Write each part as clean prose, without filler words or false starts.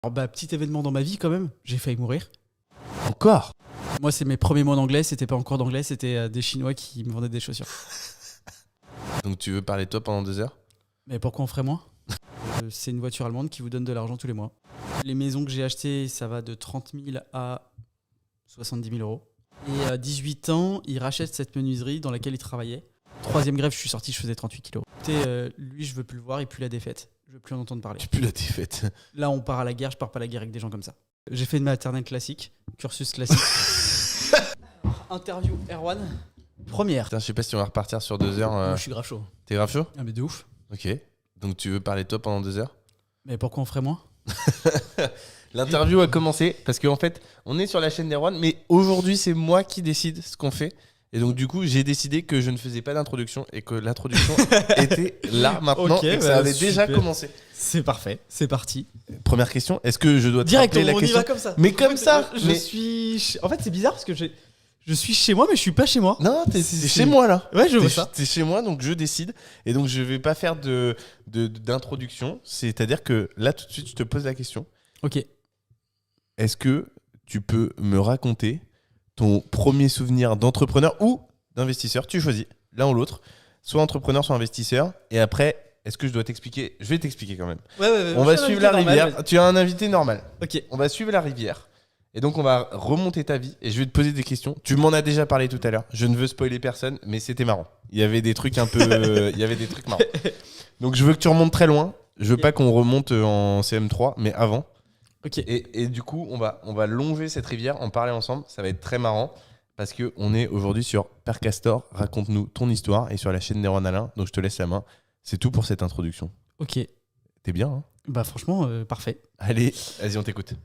Alors, petit événement dans ma vie quand même, j'ai failli mourir. Encore? Moi, c'est mes premiers mots d'anglais, c'était pas encore d'anglais, c'était des Chinois qui me vendaient des chaussures. Donc tu veux parler de toi pendant 2 heures? Mais pourquoi on ferait moins? C'est une voiture allemande qui vous donne de l'argent tous les mois. Les maisons que j'ai achetées, ça va de 30 000 à 70 000 euros. Et à 18 ans, il rachète cette menuiserie dans laquelle il travaillait. Troisième grève, je suis sorti, je faisais 38 kilos. Lui, je veux plus le voir, il pue la défaite. Je veux plus en entendre parler. Tu pues la défaite. Là, on part à la guerre, je pars pas à la guerre avec des gens comme ça. J'ai fait une maternelle classique, cursus classique. Interview Erwan, première. Putain, je sais pas si on va repartir sur 2 heures. Moi, je suis grave chaud. T'es grave chaud? Ah mais de ouf. Ok. Donc tu veux parler de toi pendant 2 heures? Mais pourquoi on ferait moins? L'interview a commencé parce qu'en fait, on est sur la chaîne d'Erwan, mais aujourd'hui, c'est moi qui décide ce qu'on fait. Et donc, du coup, j'ai décidé que je ne faisais pas d'introduction et que l'introduction était là maintenant Ok, et que ça avait super. déjà commencé. C'est parfait, c'est parti. Première question, est-ce que je dois te Direct, rappeler la on y question? va comme ça. Mais comme ça Je mais- suis... En fait, c'est bizarre parce que je suis chez moi, mais je suis pas chez moi. Non, t'es C'est- chez moi là. Ouais, je vois T'es ça. t'es chez moi, donc je décide. Et donc, je vais pas faire d'introduction. C'est-à-dire que là, tout de suite, je te pose la question. Ok. Est-ce que tu peux me raconter ton premier souvenir d'entrepreneur ou d'investisseur? Tu choisis l'un ou l'autre, soit entrepreneur, soit investisseur. Et après, est-ce que je dois t'expliquer? Je vais t'expliquer quand même. Ouais. On va suivre la rivière. Tu as un invité normal. Ok. On va suivre la rivière. Et donc, on va remonter ta vie et je vais te poser des questions. Tu m'en as déjà parlé tout à l'heure. Je ne veux spoiler personne, mais c'était marrant. Il y avait des trucs un peu. Il y avait des trucs marrants. Donc, je veux que tu remontes très loin. Je veux pas qu'on remonte en CM3, mais avant. Ok. Et du coup, on va longer cette rivière, en parler ensemble. Ça va être très marrant parce qu'on est aujourd'hui sur Père Castor. Raconte-nous ton histoire et sur la chaîne d'Erwan Alain. Donc, je te laisse la main. C'est tout pour cette introduction. Ok. T'es bien, hein? Bah franchement, parfait. Allez, vas-y, on t'écoute.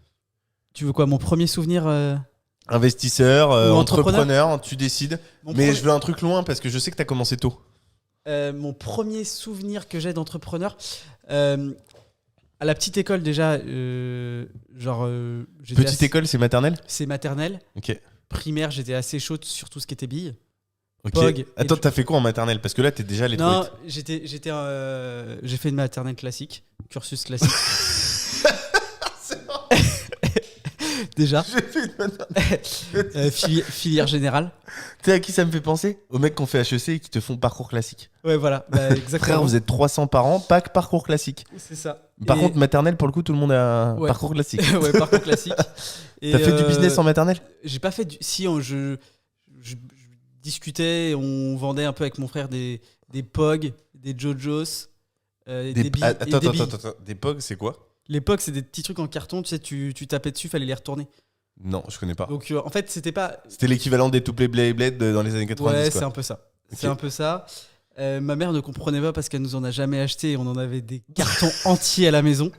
Tu veux quoi, mon premier souvenir Investisseur, Ou entrepreneur. entrepreneur, tu décides. mon Mais premier- je veux un truc loin parce que je sais que t'as commencé tôt. Mon premier souvenir que j'ai d'entrepreneur, à la petite école déjà, j'étais Petite assez- école, c'est maternelle? c'est maternelle. Ok. Primaire, j'étais assez chaud sur tout ce qui était billes. Ok. Pog. Et Attends, je- t'as fait quoi en maternelle? Parce que là, t'es déjà allé trop Non, vite. j'ai fait une maternelle classique, cursus classique. Déjà, J'ai fait une maternelle. filière générale. Tu sais à qui ça me fait penser? Aux mecs qui ont fait HEC et qui te font parcours classique. Ouais, voilà, exactement. Frère, vous êtes 300 par an, pas que parcours classique. C'est ça. Par Et- contre, maternelle, pour le coup, tout le monde a Ouais. parcours classique. ouais, parcours classique. Et, T'as fait du business en maternelle? J'ai pas fait du. Si, je discutais, on vendait un peu avec mon frère des POG, des JoJo's, des billes. Attends, et des billes. attends. Des POG, c'est quoi? Les POG, c'est des petits trucs en carton, tu sais, tu tapais dessus, fallait les retourner. Non, je connais pas. Donc en fait, c'était pas. C'était l'équivalent des Touplay Blade dans les années 90. Ouais, quoi. c'est un peu ça. Ok. C'est un peu ça. Ma mère ne comprenait pas parce qu'elle nous en a jamais acheté et on en avait des cartons entiers à la maison.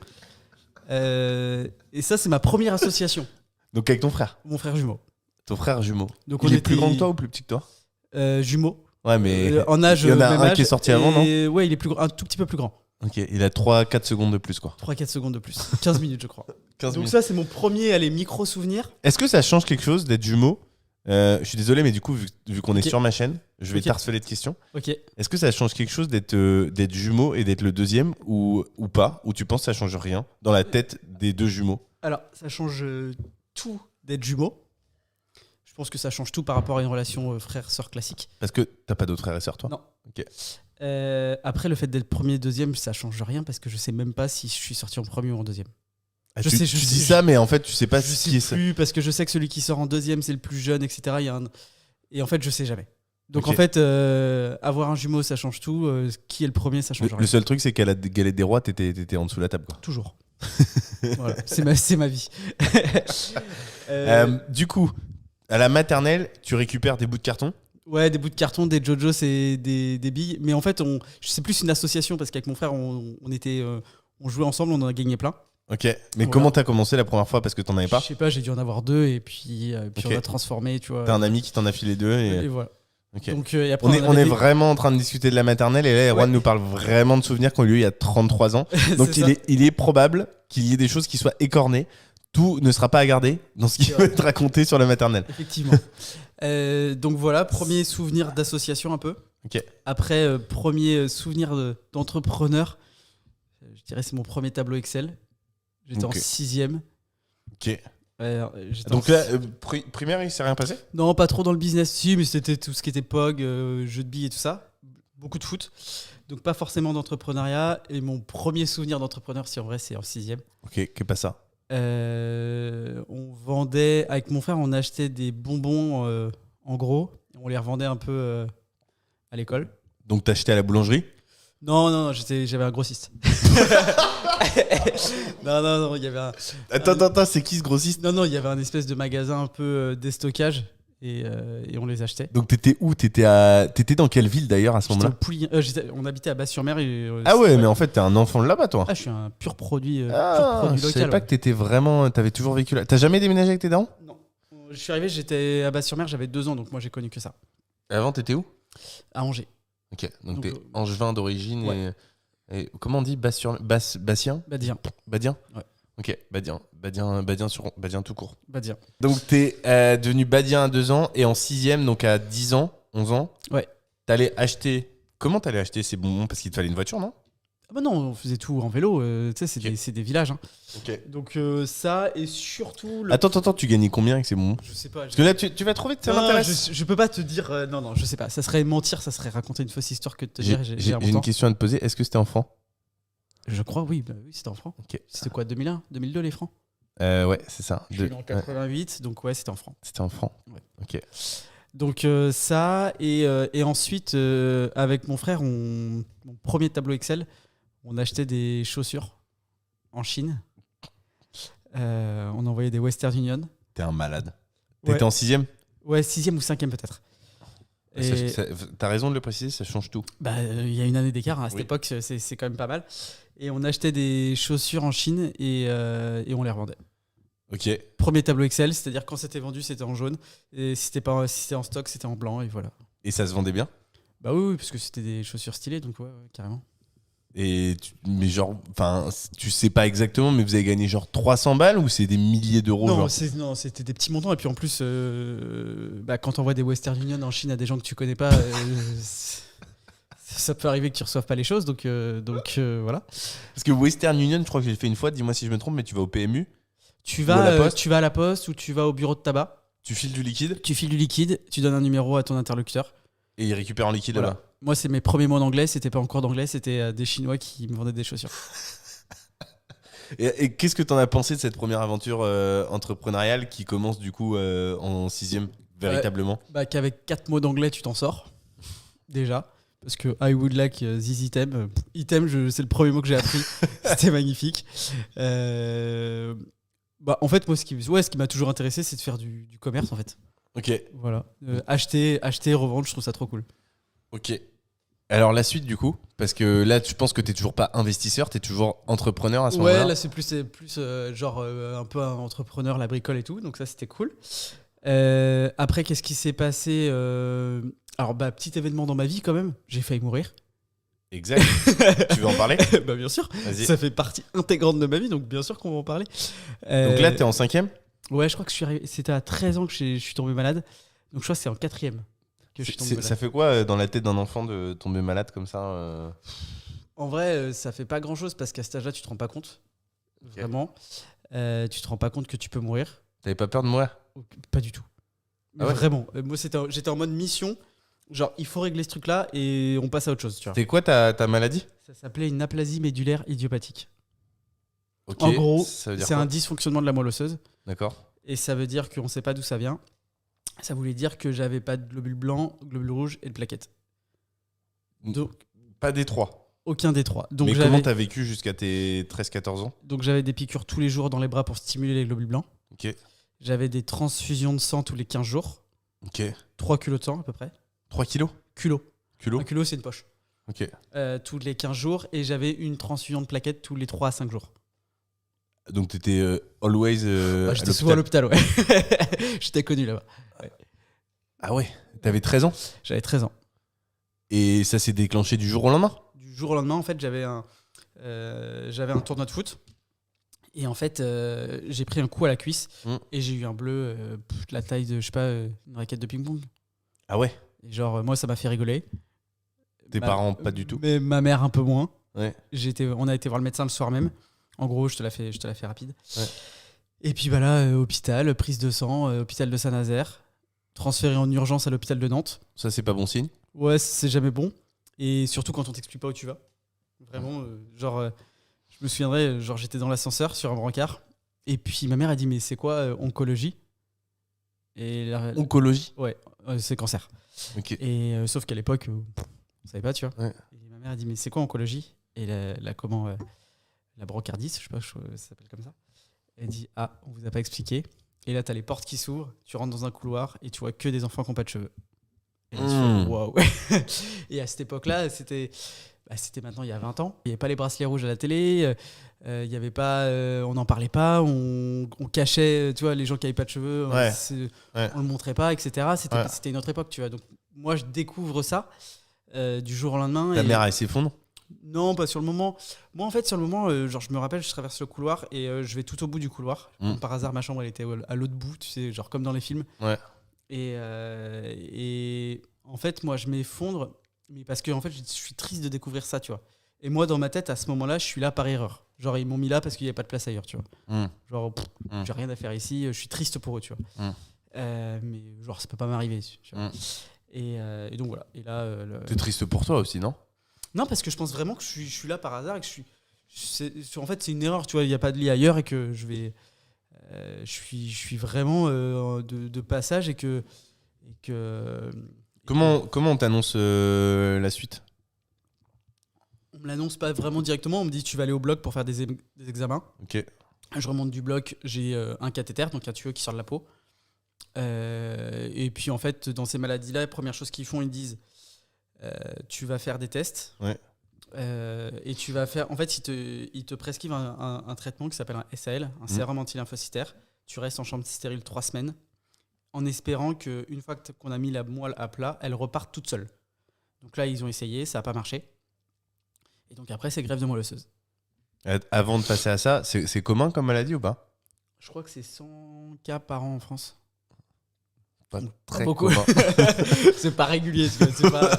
Et ça, c'est ma première association. Donc avec ton frère. Mon frère jumeau. Ton frère jumeau. Donc Il on est était plus grand que toi ou plus petit que toi? Jumeaux. Ouais, mais En âge, il y en a même un âge, qui est sorti avant, non? et ouais, il est plus grand, un tout petit peu plus grand. Ok, il a 3-4 secondes de plus, quoi. 3-4 secondes de plus. 15 minutes, je crois. 15 Donc minutes. ça, c'est mon premier micro-souvenir. Est-ce que ça change quelque chose d'être jumeau? Je suis désolé, mais du coup, vu qu'on est Ok. sur ma chaîne, je vais Ok. t'harceler de questions. Ok. Est-ce que ça change quelque chose d'être jumeau et d'être le deuxième ou pas? Ou tu penses que ça change rien dans la tête des deux jumeaux? Alors, ça change tout d'être jumeau. Je pense que ça change tout par rapport à une relation frère-sœur classique. Parce que t'as pas d'autres frères et sœurs, toi? Non. Ok. Après, le fait d'être premier, deuxième, ça change rien parce que je sais même pas si je suis sorti en premier ou en deuxième. Ah, Je tu sais, dis ça, mais en fait, tu sais pas Je qui est sais plus parce que je sais que celui qui sort en deuxième, c'est le plus jeune, etc. Et en fait, je sais jamais. Donc Ok. en fait, avoir un jumeau, ça change tout. Qui est le premier, ça change Le rien. seul truc, c'est qu'à la galette des rois, t'étais en dessous de la table, quoi. Toujours. Voilà, c'est ma vie. Du coup, à la maternelle, tu récupères des bouts de carton. Ouais, des bouts de carton, des JoJo, c'est des billes. Mais en fait, c'est plus une association parce qu'avec mon frère, on jouait ensemble, on en a gagné plein. Ok. Mais Voilà. comment t'as commencé la première fois? Parce que t'en avais pas. Je sais pas, j'ai dû en avoir 2 et puis Ok. on a transformé, tu vois. T'as un ami qui t'en a filé 2 et. Et voilà. Ok. Donc, et après, On est, en on avait est des- vraiment en train de discuter de la maternelle et là, Erwan Ouais. nous parle vraiment de souvenirs qui ont eu lieu il y a 33 ans. Donc C'est ça. il est probable qu'il y ait des choses qui soient écornées. Tout ne sera pas à garder dans ce qui C'est va vrai. être raconté sur la maternelle. Effectivement. Donc voilà, premier souvenir d'association un peu. Ok. Après, premier souvenir d'entrepreneur, je dirais c'est mon premier tableau Excel. J'étais en Ok. 6e. Ok. J'étais Donc en là, primaire, il s'est rien passé? Non, pas trop dans le business, si, mais c'était tout ce qui était POG, jeux de billes et tout ça. Beaucoup de foot. Donc pas forcément d'entrepreneuriat. Et mon premier souvenir d'entrepreneur, si en vrai, c'est en 6e. Ok, qu'est pas ça? On vendait, avec mon frère, on achetait des bonbons en gros. Et on les revendait un peu à l'école. Donc t'as acheté à la boulangerie? Non, j'avais un grossiste. non, il y avait un... Attends, c'est qui ce grossiste? Non, il y avait un espèce de magasin un peu déstockage et on les achetait. Donc t'étais où? T'étais dans quelle ville d'ailleurs à ce J'étais au moment-là? Pouliguen- on habitait à Basse-sur-Mer. Ah ouais, mais en fait t'es un enfant de là-bas toi. Ah, je suis un pur produit, Je local. savais pas Ouais. que t'étais vraiment. T'avais toujours vécu là. T'as jamais déménagé avec tes darons? Non. Je suis arrivé, j'étais à Basse-sur-Mer, j'avais 2 ans, donc moi j'ai connu que ça. Avant t'étais où? À Angers. Ok, donc Donc, t'es angevin d'origine ouais. et comment on dit Bastien? Badien. Badien? Ouais. Ok, Badien tout court. Badien. Donc t'es devenu Badien à 2 ans et en 6e, donc à 10 ans, 11 ans, Ouais. t'allais acheter. Comment t'allais acheter ces bonbons? Parce qu'il te fallait une voiture, non? Ah bah non, on faisait tout en vélo, tu sais, Ok. c'est des villages. Hein. Ok. Donc ça, et surtout... Attends, tu gagnais combien avec ces bonbons? Je sais pas. Parce que là, tu vas trop vite, ça Non, m'intéresse. je peux pas te dire... non, je sais pas. Ça serait mentir, ça serait raconter une fausse histoire que de te dire j'ai un J'ai une montant. question à te poser. Est-ce que c'était en francs? Je crois, oui, oui, c'était en francs. Ok. C'était quoi, 2001, 2002 les francs? Ouais, c'est ça. Je suis né en 88, donc ouais, c'était en francs. C'était en francs. Ouais. Ok. Donc ça, et ensuite, avec mon frère, mon premier tableau Excel, on achetait des chaussures en Chine. On envoyait des Western Union. T'es un malade. Ouais. T'étais en 6e? Ouais, 6e ou 5e peut-être. Et T'as raison de le préciser, ça change tout. bah, il y a une année d'écart, hein, à cette Oui. époque, c'est quand même pas mal. Et on achetait des chaussures en Chine et on les revendait. Ok. Premier tableau Excel, c'est-à-dire quand c'était vendu, c'était en jaune. Et si c'était en stock, c'était en blanc. Et voilà. Et ça se vendait bien? Bah oui, parce que c'était des chaussures stylées, donc ouais, carrément. Et mais genre, enfin, tu sais pas exactement, mais vous avez gagné genre 300 balles ou c'est des milliers d'euros? Non, Genre non, c'était des petits montants. Et puis en plus, quand t'envoies des Western Union en Chine à des gens que tu connais pas, ça peut arriver que tu reçoives pas les choses. Donc voilà. Parce que Western Union, je crois que j'ai fait une fois, dis-moi si je me trompe, mais tu vas au PMU, Tu Ou à la vas, poste. tu vas à la poste ou tu vas au bureau de tabac. tu files du liquide Tu files du liquide, tu donnes un numéro à ton interlocuteur. et ils récupèrent en liquide Voilà. là-bas. Moi, c'est mes premiers mots d'anglais. C'était pas encore d'anglais, c'était des Chinois qui me vendaient des chaussures. Et qu'est-ce que t'en as pensé de cette première aventure entrepreneuriale qui commence du coup en 6e, véritablement? Bah, qu'avec 4 mots d'anglais, tu t'en sors. Déjà. Parce que I would like this item. Item, c'est le premier mot que j'ai appris. C'était magnifique. En fait, moi, ce qui m'a toujours intéressé, c'est de faire du commerce, en fait. Ok, Voilà. Acheter, revendre, je trouve ça trop cool. ok. Alors la suite du coup, parce que là tu penses que t'es toujours pas investisseur, t'es toujours entrepreneur à ce Ouais, moment-là. là, c'est plus genre un peu un entrepreneur, la bricole et tout. Donc ça, c'était cool. Après, qu'est-ce qui s'est passé Alors, petit événement dans ma vie quand même. J'ai failli mourir. Exact. Tu veux en parler? Bah bien sûr. Vas-y. Ça fait partie intégrante de ma vie, donc bien sûr qu'on va en parler. Donc là t'es en 5e? Ouais, je crois que c'était à 13 ans que je suis tombé malade. Donc je crois que c'est en 4e que je suis tombé malade. Ça fait quoi dans la tête d'un enfant de tomber malade comme ça En vrai, ça fait pas grand-chose parce qu'à cet âge-là, tu te rends pas compte. Vraiment. Tu te rends pas compte que tu peux mourir. T'avais pas peur de mourir? Pas du tout. Mais Ah ouais vraiment. Moi, j'étais en mode mission. Genre, il faut régler ce truc-là et on passe à autre chose. Tu vois. C'était quoi ta maladie? Ça s'appelait une aplasie médulaire idiopathique. Ok. En gros, ça veut dire c'est quoi? un dysfonctionnement de la moelle osseuse. D'accord. Et ça veut dire qu'on sait pas d'où ça vient. Ça voulait dire que j'avais pas de globules blancs, globules rouges et de plaquettes. Donc, Pas des trois. aucun des trois. Donc, Mais comment j'avais, t'as vécu jusqu'à tes 13-14 ans? donc j'avais des piqûres tous les jours dans les bras pour stimuler les globules blancs. Ok. J'avais des transfusions de sang tous les 15 jours. Ok. 3 culots de sang à peu près. 3 kilos? Culot. Culot? Un culot, c'est une poche. Ok. Tous les 15 jours. Et j'avais une transfusion de plaquettes tous les 3 à 5 jours. Donc t'étais always Ouais, à j'étais souvent à l'hôpital. l'hôpital, ouais. J'étais connu là-bas. Ah ouais. T'avais 13 ans? J'avais 13 ans. Et ça s'est déclenché du jour au lendemain? Du jour au lendemain, en fait, j'avais un tournoi de foot. Et en fait, j'ai pris un coup à la cuisse et j'ai eu un bleu de la taille de, je sais pas, une raquette de ping-pong. Ah ouais. Et genre, moi, ça m'a fait rigoler. Tes parents, pas du tout. Mais ma mère, un peu moins. Ouais. On a été voir le médecin le soir même. En gros, je te la fais rapide. Ouais. Et puis bah là, hôpital, prise de sang, hôpital de Saint-Nazaire, transféré en urgence à l'hôpital de Nantes. Ça, c'est pas bon signe. Ouais, c'est jamais bon. Et surtout quand on t'explique pas où tu vas. Vraiment, je me souviendrai, j'étais dans l'ascenseur sur un brancard. Et puis ma mère a dit, mais c'est quoi oncologie? Oncologie. Ouais, c'est cancer. Ok. Et sauf qu'à l'époque, on savait pas, tu vois. Ouais. Et ma mère a dit, mais c'est quoi oncologie? Et la brancardiste, je sais pas, ça s'appelle comme ça. Elle dit, ah, on vous a pas expliqué. Et là, t'as les portes qui s'ouvrent, tu rentres dans un couloir et tu vois que des enfants qui n'ont pas de cheveux. Et là, tu fais, waouh. Et à cette époque-là, c'était maintenant il y a 20 ans. Il n'y avait pas les bracelets rouges à la télé, il y avait pas, on n'en parlait pas, on cachait, tu vois, les gens qui n'avaient pas de cheveux, Ouais. on le montrait pas, etc. Ouais. C'était une autre époque, tu vois. Donc moi, je découvre ça du jour au lendemain. Ta mère, elle s'effondre. Non, pas sur le moment. Moi, en fait, sur le moment, je me rappelle, je traverse le couloir et je vais tout au bout du couloir. Comme par hasard, ma chambre, elle était à l'autre bout, tu sais, genre comme dans les films. Ouais. Et en fait, moi, je m'effondre, mais parce que en fait, je suis triste de découvrir ça, tu vois. Et moi, dans ma tête, à ce moment-là, je suis là par erreur. Genre, ils m'ont mis là parce qu'il n'y avait pas de place ailleurs, tu vois. Genre, j'ai rien à faire ici, je suis triste pour eux, tu vois. Mais genre, ça peut pas m'arriver, tu vois. Et donc voilà. Et là, T'es triste pour toi aussi, non? Non, parce que je pense vraiment que je suis là par hasard et que en fait, c'est une erreur, tu vois. Il n'y a pas de lit ailleurs et que je suis vraiment de passage et que Comment on t'annonce la suite? on me l'annonce pas vraiment directement. On me dit tu vas aller au bloc pour faire des examens. Ok. Je remonte du bloc, j'ai un cathéter, donc un tuyau qui sort de la peau. Et puis en fait, dans ces maladies-là, la première chose qu'ils font, ils disent tu vas faire des tests. Ouais. Et tu vas faire. En fait, ils te prescrivent un traitement qui s'appelle un SAL, un sérum anti-lymphocytaire. Tu restes en chambre stérile 3 semaines, en espérant qu'une fois qu'on a mis la moelle à plat, elle reparte toute seule. Donc là, ils ont essayé, ça n'a pas marché. Et donc après, c'est greffe de moelle osseuse. Avant de passer à ça, c'est commun comme maladie ou pas? Je crois que c'est 100 cas par an en France. Pas très beaucoup. commun. C'est pas régulier. C'est pas...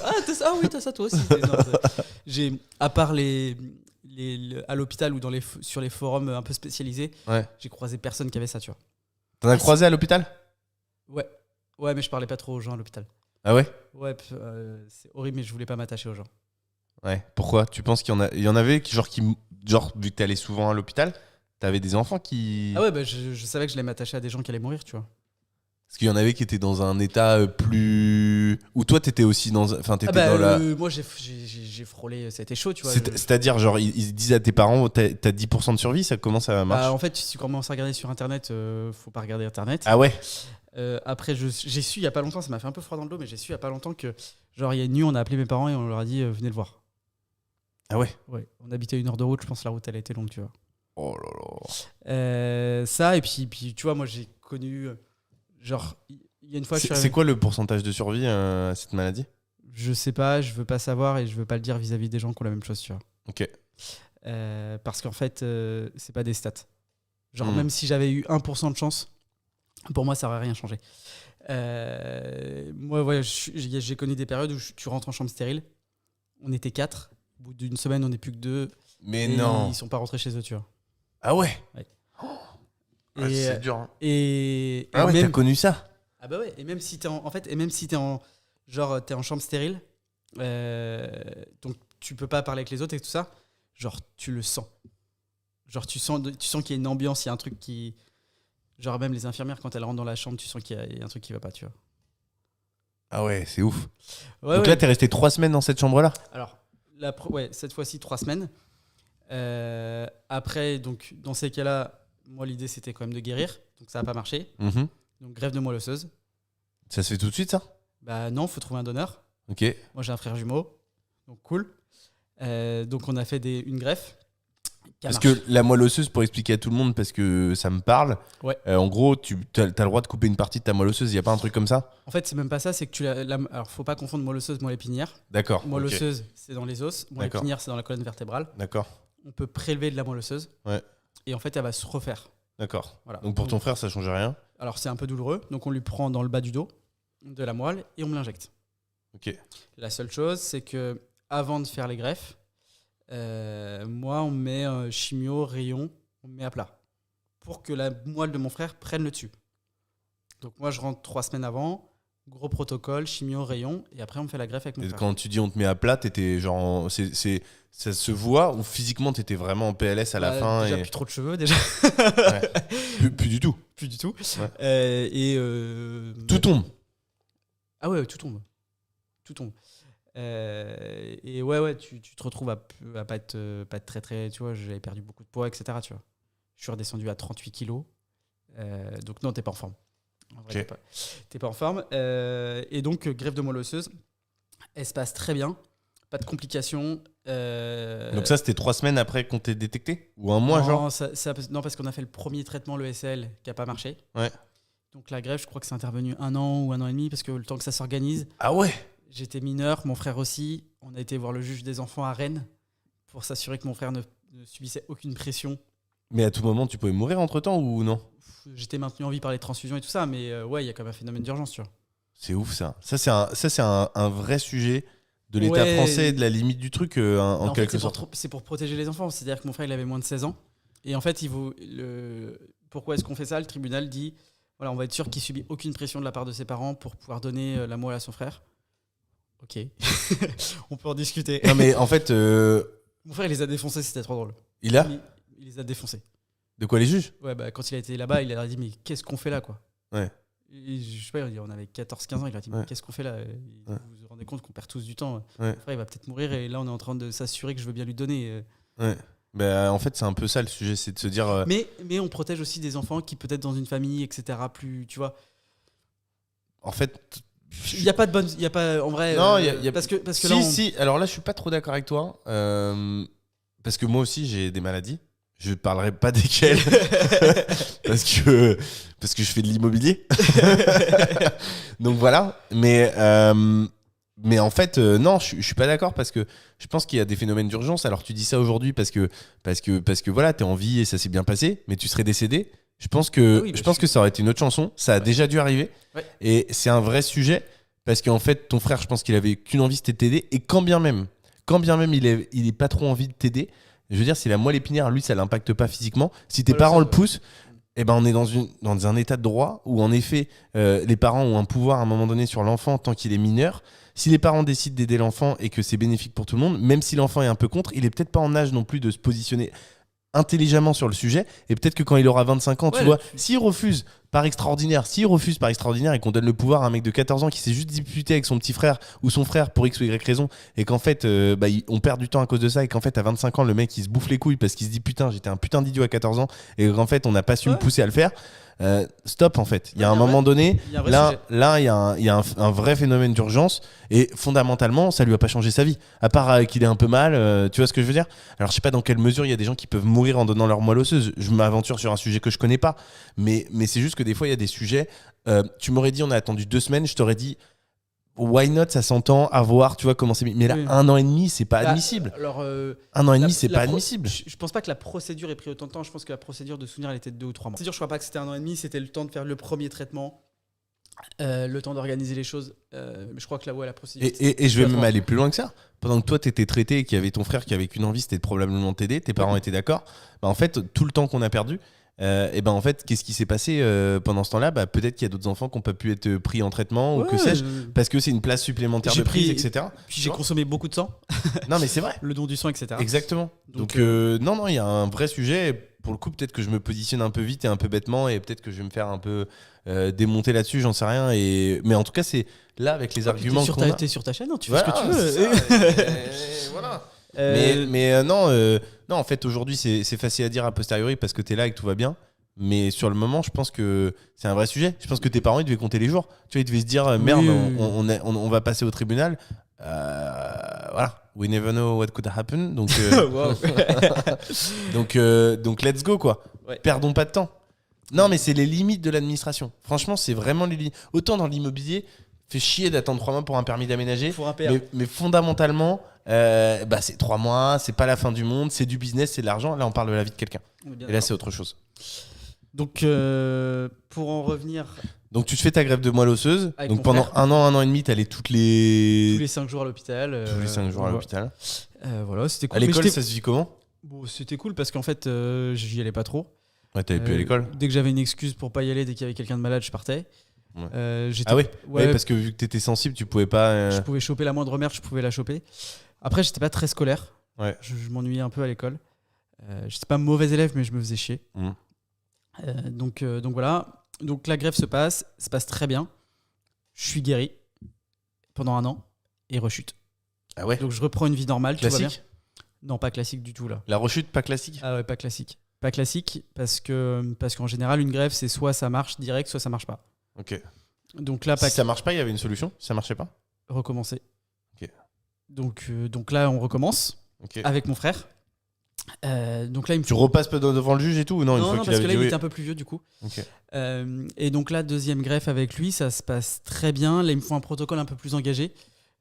Ah oui, t'as ça toi aussi. J'ai, à part à l'hôpital ou sur les forums un peu spécialisés, Ouais. j'ai croisé personne qui avait ça, tu vois. T'en as croisé à l'hôpital? Ouais, mais je parlais pas trop aux gens à l'hôpital. Ah ouais? Ouais, c'est horrible, mais je voulais pas m'attacher aux gens. Ouais. Pourquoi? Tu penses il y en avait qui, vu que t'allais souvent à l'hôpital, t'avais des enfants qui... Ah ouais, bah, je savais que je allais m'attacher à des gens qui allaient mourir, tu vois. Parce qu'il y en avait qui étaient dans un état plus... Ou toi, t'étais aussi dans... Enfin, t'étais dans la... Moi, j'ai frôlé, ça a été chaud, tu vois. C'est-à-dire, genre, ils disent à tes parents, t'as 10% de survie, comment ça marche? En fait, si tu commences à regarder sur Internet, faut pas regarder Internet. Ah ouais? Après, j'ai su il y a pas longtemps, ça m'a fait un peu froid dans le dos, mais j'ai su il y a pas longtemps que, genre, il y a une nuit, on a appelé mes parents et on leur a dit, venez le voir. Ah ouais? Ouais, on habitait à 1 heure de route, je pense que la route, elle a été longue, tu vois. Oh là là. Ça, et puis, tu vois, moi, j'ai connu, genre, il y a une fois... C'est quoi le pourcentage de survie à cette maladie? Je sais pas, je veux pas savoir et je veux pas le dire vis-à-vis des gens qui ont la même chose, tu vois. Ok. Parce qu'en fait, c'est pas des stats. Genre, même si j'avais eu 1% de chance, pour moi, ça aurait rien changé. Moi, ouais, j'ai connu des périodes où tu rentres en chambre stérile. On était 4. Au bout d'une semaine, on n'est plus que 2. Mais et non. Ils sont pas rentrés chez eux, tu vois. Ah ouais? C'est dur. Hein. Et ah ouais, même... t'as connu ça? Ah bah ouais. Et même si t'es en chambre stérile, donc tu peux pas parler avec les autres et tout ça. Genre, tu le sens. Genre, tu sens qu'il y a une ambiance, il y a un truc qui... Genre, même les infirmières, quand elles rentrent dans la chambre, tu sens qu'il y a un truc qui va pas, tu vois. Ah ouais, c'est ouf. Ouais, donc là, t'es resté 3 semaines dans cette chambre-là? Alors, cette fois-ci, 3 semaines. Après, donc, dans ces cas-là, moi, l'idée, c'était quand même de guérir. Donc, ça n'a pas marché. Donc, greffe de moelle osseuse. Ça se fait tout de suite, ça? Bah non, faut trouver un donneur. Ok. Moi, j'ai un frère jumeau. Donc, cool. Donc, on a fait une greffe. Parce que la moelle osseuse, pour expliquer à tout le monde, parce que ça me parle, ouais. En gros, tu as le droit de couper une partie de ta moelle osseuse, il n'y a pas un truc comme ça? En fait, c'est même pas ça, c'est que alors, faut pas confondre moelle osseuse, moelle épinière. D'accord. Moelle osseuse, c'est dans les os, moelle épinière, c'est dans la colonne vertébrale. D'accord. On peut prélever de la moelle osseuse, et en fait, elle va se refaire. D'accord. Voilà. Donc pour ton frère, ça change rien? Alors, c'est un peu douloureux, donc on lui prend dans le bas du dos de la moelle et on me l'injecte. Ok. La seule chose, c'est que avant de faire les greffes, Moi, on met chimio, rayon, on met à plat. Pour que la moelle de mon frère prenne le dessus. Donc moi, je rentre 3 semaines avant, gros protocole, chimio, rayon, et après, on me fait la greffe avec mon frère. Quand tu dis on te met à plat, t'étais genre. Ça se voit ou physiquement t'étais vraiment en PLS à la fin Déjà, plus trop de cheveux, déjà. Ouais. plus du tout. Plus du tout. Ouais. Tout tombe. Ah ouais, tout tombe. Tout tombe. Et ouais, tu te retrouves à pas être très, très. Tu vois, j'avais perdu beaucoup de poids, etc. Tu vois. Je suis redescendu à 38 kilos. Donc non, t'es pas en forme. En vrai, t'es pas en forme. Et donc, greffe de moelle osseuse, elle se passe très bien. Pas de complications. Donc ça, c'était 3 semaines après qu'on t'ait détecté? Ou un mois, genre? Non, parce qu'on a fait le premier traitement, le SL, qui n'a pas marché. Ouais. Donc la greffe, je crois que c'est intervenu 1 an ou 1 an et demi, parce que le temps que ça s'organise. Ah ouais? J'étais mineur, mon frère aussi. On a été voir le juge des enfants à Rennes pour s'assurer que mon frère ne subissait aucune pression. Mais à tout moment, tu pouvais mourir entre-temps ou non? J'étais maintenu en vie par les transfusions et tout ça, mais ouais, il y a quand même un phénomène d'urgence, tu vois. C'est ouf, ça. Ça, c'est un vrai sujet de l'État français et de la limite du truc, en quelque sorte. C'est pour protéger les enfants. C'est-à-dire que mon frère, il avait moins de 16 ans. Et en fait, pourquoi est-ce qu'on fait ça? Le tribunal dit, voilà, on va être sûr qu'il subit aucune pression de la part de ses parents pour pouvoir donner la moelle à son frère. Ok. On peut en discuter. Non, mais en fait... Mon frère, il les a défoncés, c'était trop drôle. Il les a défoncés. De quoi, les juges? Ouais, bah, quand il a été là-bas, il a dit, mais qu'est-ce qu'on fait là, quoi? Ouais. Et je sais pas, on avait 14-15 ans, il a dit, mais qu'est-ce qu'on fait là? Vous vous rendez compte qu'on perd tous du temps? Ouais. Mon frère, il va peut-être mourir, et là, on est en train de s'assurer que je veux bien lui donner. Ouais. Bah, en fait, c'est un peu ça le sujet, c'est de se dire... Mais on protège aussi des enfants qui, peut-être dans une famille, etc., plus, tu vois. En fait... Il n'y a pas de bonne... Il y a pas, en vrai... Non, parce que si, là, si. Alors là, je suis pas trop d'accord avec toi. Parce que moi aussi, j'ai des maladies. Je parlerai pas desquelles. parce que je fais de l'immobilier. Donc voilà. Mais en fait, non, je suis pas d'accord parce que je pense qu'il y a des phénomènes d'urgence. Alors tu dis ça aujourd'hui parce que voilà, t'es en vie et ça s'est bien passé, mais tu serais décédé. Je pense que ça aurait été une autre chanson. Ça a déjà dû arriver. Ouais. Et c'est un vrai sujet parce qu'en fait, ton frère, je pense qu'il avait qu'une envie, c'était de t'aider. Et quand bien même il est pas trop envie de t'aider, je veux dire, si la moelle épinière, lui, ça l'impacte pas physiquement. Si tes parents le poussent, eh ben, on est dans un état de droit où, en effet, les parents ont un pouvoir à un moment donné sur l'enfant tant qu'il est mineur. Si les parents décident d'aider l'enfant et que c'est bénéfique pour tout le monde, même si l'enfant est un peu contre, il est peut-être pas en âge non plus de se positionner intelligemment sur le sujet, et peut-être que quand il aura 25 ans, tu vois, s'il refuse par extraordinaire et qu'on donne le pouvoir à un mec de 14 ans qui s'est juste disputé avec son petit frère ou son frère pour X ou Y raison, et qu'en fait on perd du temps à cause de ça, et qu'en fait à 25 ans le mec il se bouffe les couilles parce qu'il se dit putain, j'étais un putain d'idiot à 14 ans, et qu'en fait on n'a pas su me pousser à le faire. Stop, en fait. Il y a un moment donné, là, il y a un vrai phénomène d'urgence, et fondamentalement, ça lui a pas changé sa vie. À part qu'il est un peu mal, tu vois ce que je veux dire? Alors, je sais pas dans quelle mesure il y a des gens qui peuvent mourir en donnant leur moelle osseuse. Je m'aventure sur un sujet que je connais pas. Mais c'est juste que des fois, il y a des sujets. Tu m'aurais dit, on a attendu 2 semaines, je t'aurais dit, why not, ça s'entend, à voir, tu vois comment c'est. Mais là, 1 an et demi, c'est pas admissible. Alors, 1 an et demi, c'est pas admissible. Je pense pas que la procédure ait pris autant de temps. Je pense que la procédure de souvenir, elle était de 2 ou 3 mois. Je crois pas que c'était 1 an et demi. C'était le temps de faire le premier traitement, le temps d'organiser les choses. Mais je crois que la procédure. Et je vais même aller plus loin que ça. Pendant que toi, t'étais traité et qu'il y avait ton frère qui avait qu'une envie, c'était de probablement t'aider. Tes parents étaient d'accord. Bah, en fait, tout le temps qu'on a perdu. Et ben en fait, qu'est-ce qui s'est passé pendant ce temps-là? Peut-être qu'il y a d'autres enfants qui n'ont pas pu être pris en traitement ou que sais-je, parce que c'est une place supplémentaire de prise, etc. Puis j'ai consommé beaucoup de sang. Non, mais c'est vrai. Le don du sang, etc. Exactement. Donc non, il y a un vrai sujet. Pour le coup, peut-être que je me positionne un peu vite et un peu bêtement, et peut-être que je vais me faire un peu démonter là-dessus, j'en sais rien. Mais en tout cas, c'est là avec les arguments qu'on a. T'es sur ta chaîne, hein, tu fais ce que tu veux. Voilà. Non, en fait, aujourd'hui, c'est facile à dire a posteriori parce que t'es là et que tout va bien. Mais sur le moment, je pense que c'est un vrai sujet. Je pense que tes parents, ils devaient compter les jours. Tu vois, ils devaient se dire, merde, on va passer au tribunal. Voilà. We never know what could happen. Donc, donc let's go, quoi. Ouais. Perdons pas de temps. Non, mais c'est les limites de l'administration. Franchement, c'est vraiment les limites. Autant dans l'immobilier, fait chier d'attendre 3 mois pour un permis d'aménager. Mais fondamentalement, c'est 3 mois, c'est pas la fin du monde, c'est du business, c'est de l'argent. Là, on parle de la vie de quelqu'un. Et là, c'est autre chose. Donc, pour en revenir, Donc tu te fais ta greffe de moelle osseuse. Avec Donc mon pendant frère. un an et demi, t'allais tous les 5 jours à l'hôpital. tous les 5 jours à ouais. l'hôpital. Voilà, c'était cool. À Mais l'école, j'étais- ça se vit comment? bon, c'était cool parce qu'en fait, j'y allais pas trop. Ouais, t'avais plus à l'école. Dès que j'avais une excuse pour pas y aller, dès qu'il y avait quelqu'un de malade, je partais. Ouais. J'étais- Ah ouais, ouais, ouais, parce que vu que t'étais sensible, tu pouvais pas. je pouvais choper la moindre merde, je pouvais la choper. Après, j'étais pas très scolaire. Ouais. Je m'ennuyais un peu à l'école. J'étais pas mauvais élève, mais je me faisais chier. Mm. Donc voilà. Donc la greffe se passe très bien. Je suis guéri pendant 1 an et rechute. Ah ouais. Donc je reprends une vie normale. Tout va bien. Classique. Non, pas classique du tout là. La rechute, pas classique. Ah ouais, pas classique. Pas classique parce qu'en général, une greffe, c'est soit ça marche direct, soit ça marche pas. Ok. Donc là, pas Si ça marche pas, il y avait une solution. Si ça marchait pas. recommencer. Ok. Donc là, on recommence Ok. avec mon frère. Donc là, il me Tu repasses pas devant le juge et tout ou non, une fois non, qu'il parce que avait là, dit il oui. était un peu plus vieux du coup. Ok. Et donc là, deuxième greffe avec lui, ça se passe très bien. Là, il me faut un protocole un peu plus engagé,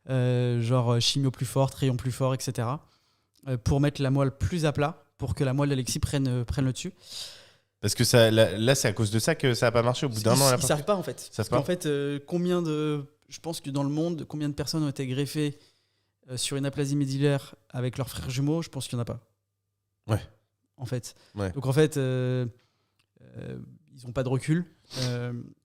genre chimio plus fort, rayon plus fort, etc. Pour mettre la moelle plus à plat, pour que la moelle d'Alexis prenne le dessus. Parce que ça, là, c'est à cause de ça que ça a pas marché au bout d'un an. Ils savent pas en fait. Parce pas. qu'en fait, je pense que dans le monde, combien de personnes ont été greffées sur une aplasie médullaire avec leurs frères jumeaux, je pense qu'il n'y en a pas. Ouais. En fait. Ouais. Donc en fait, ils n'ont pas de recul.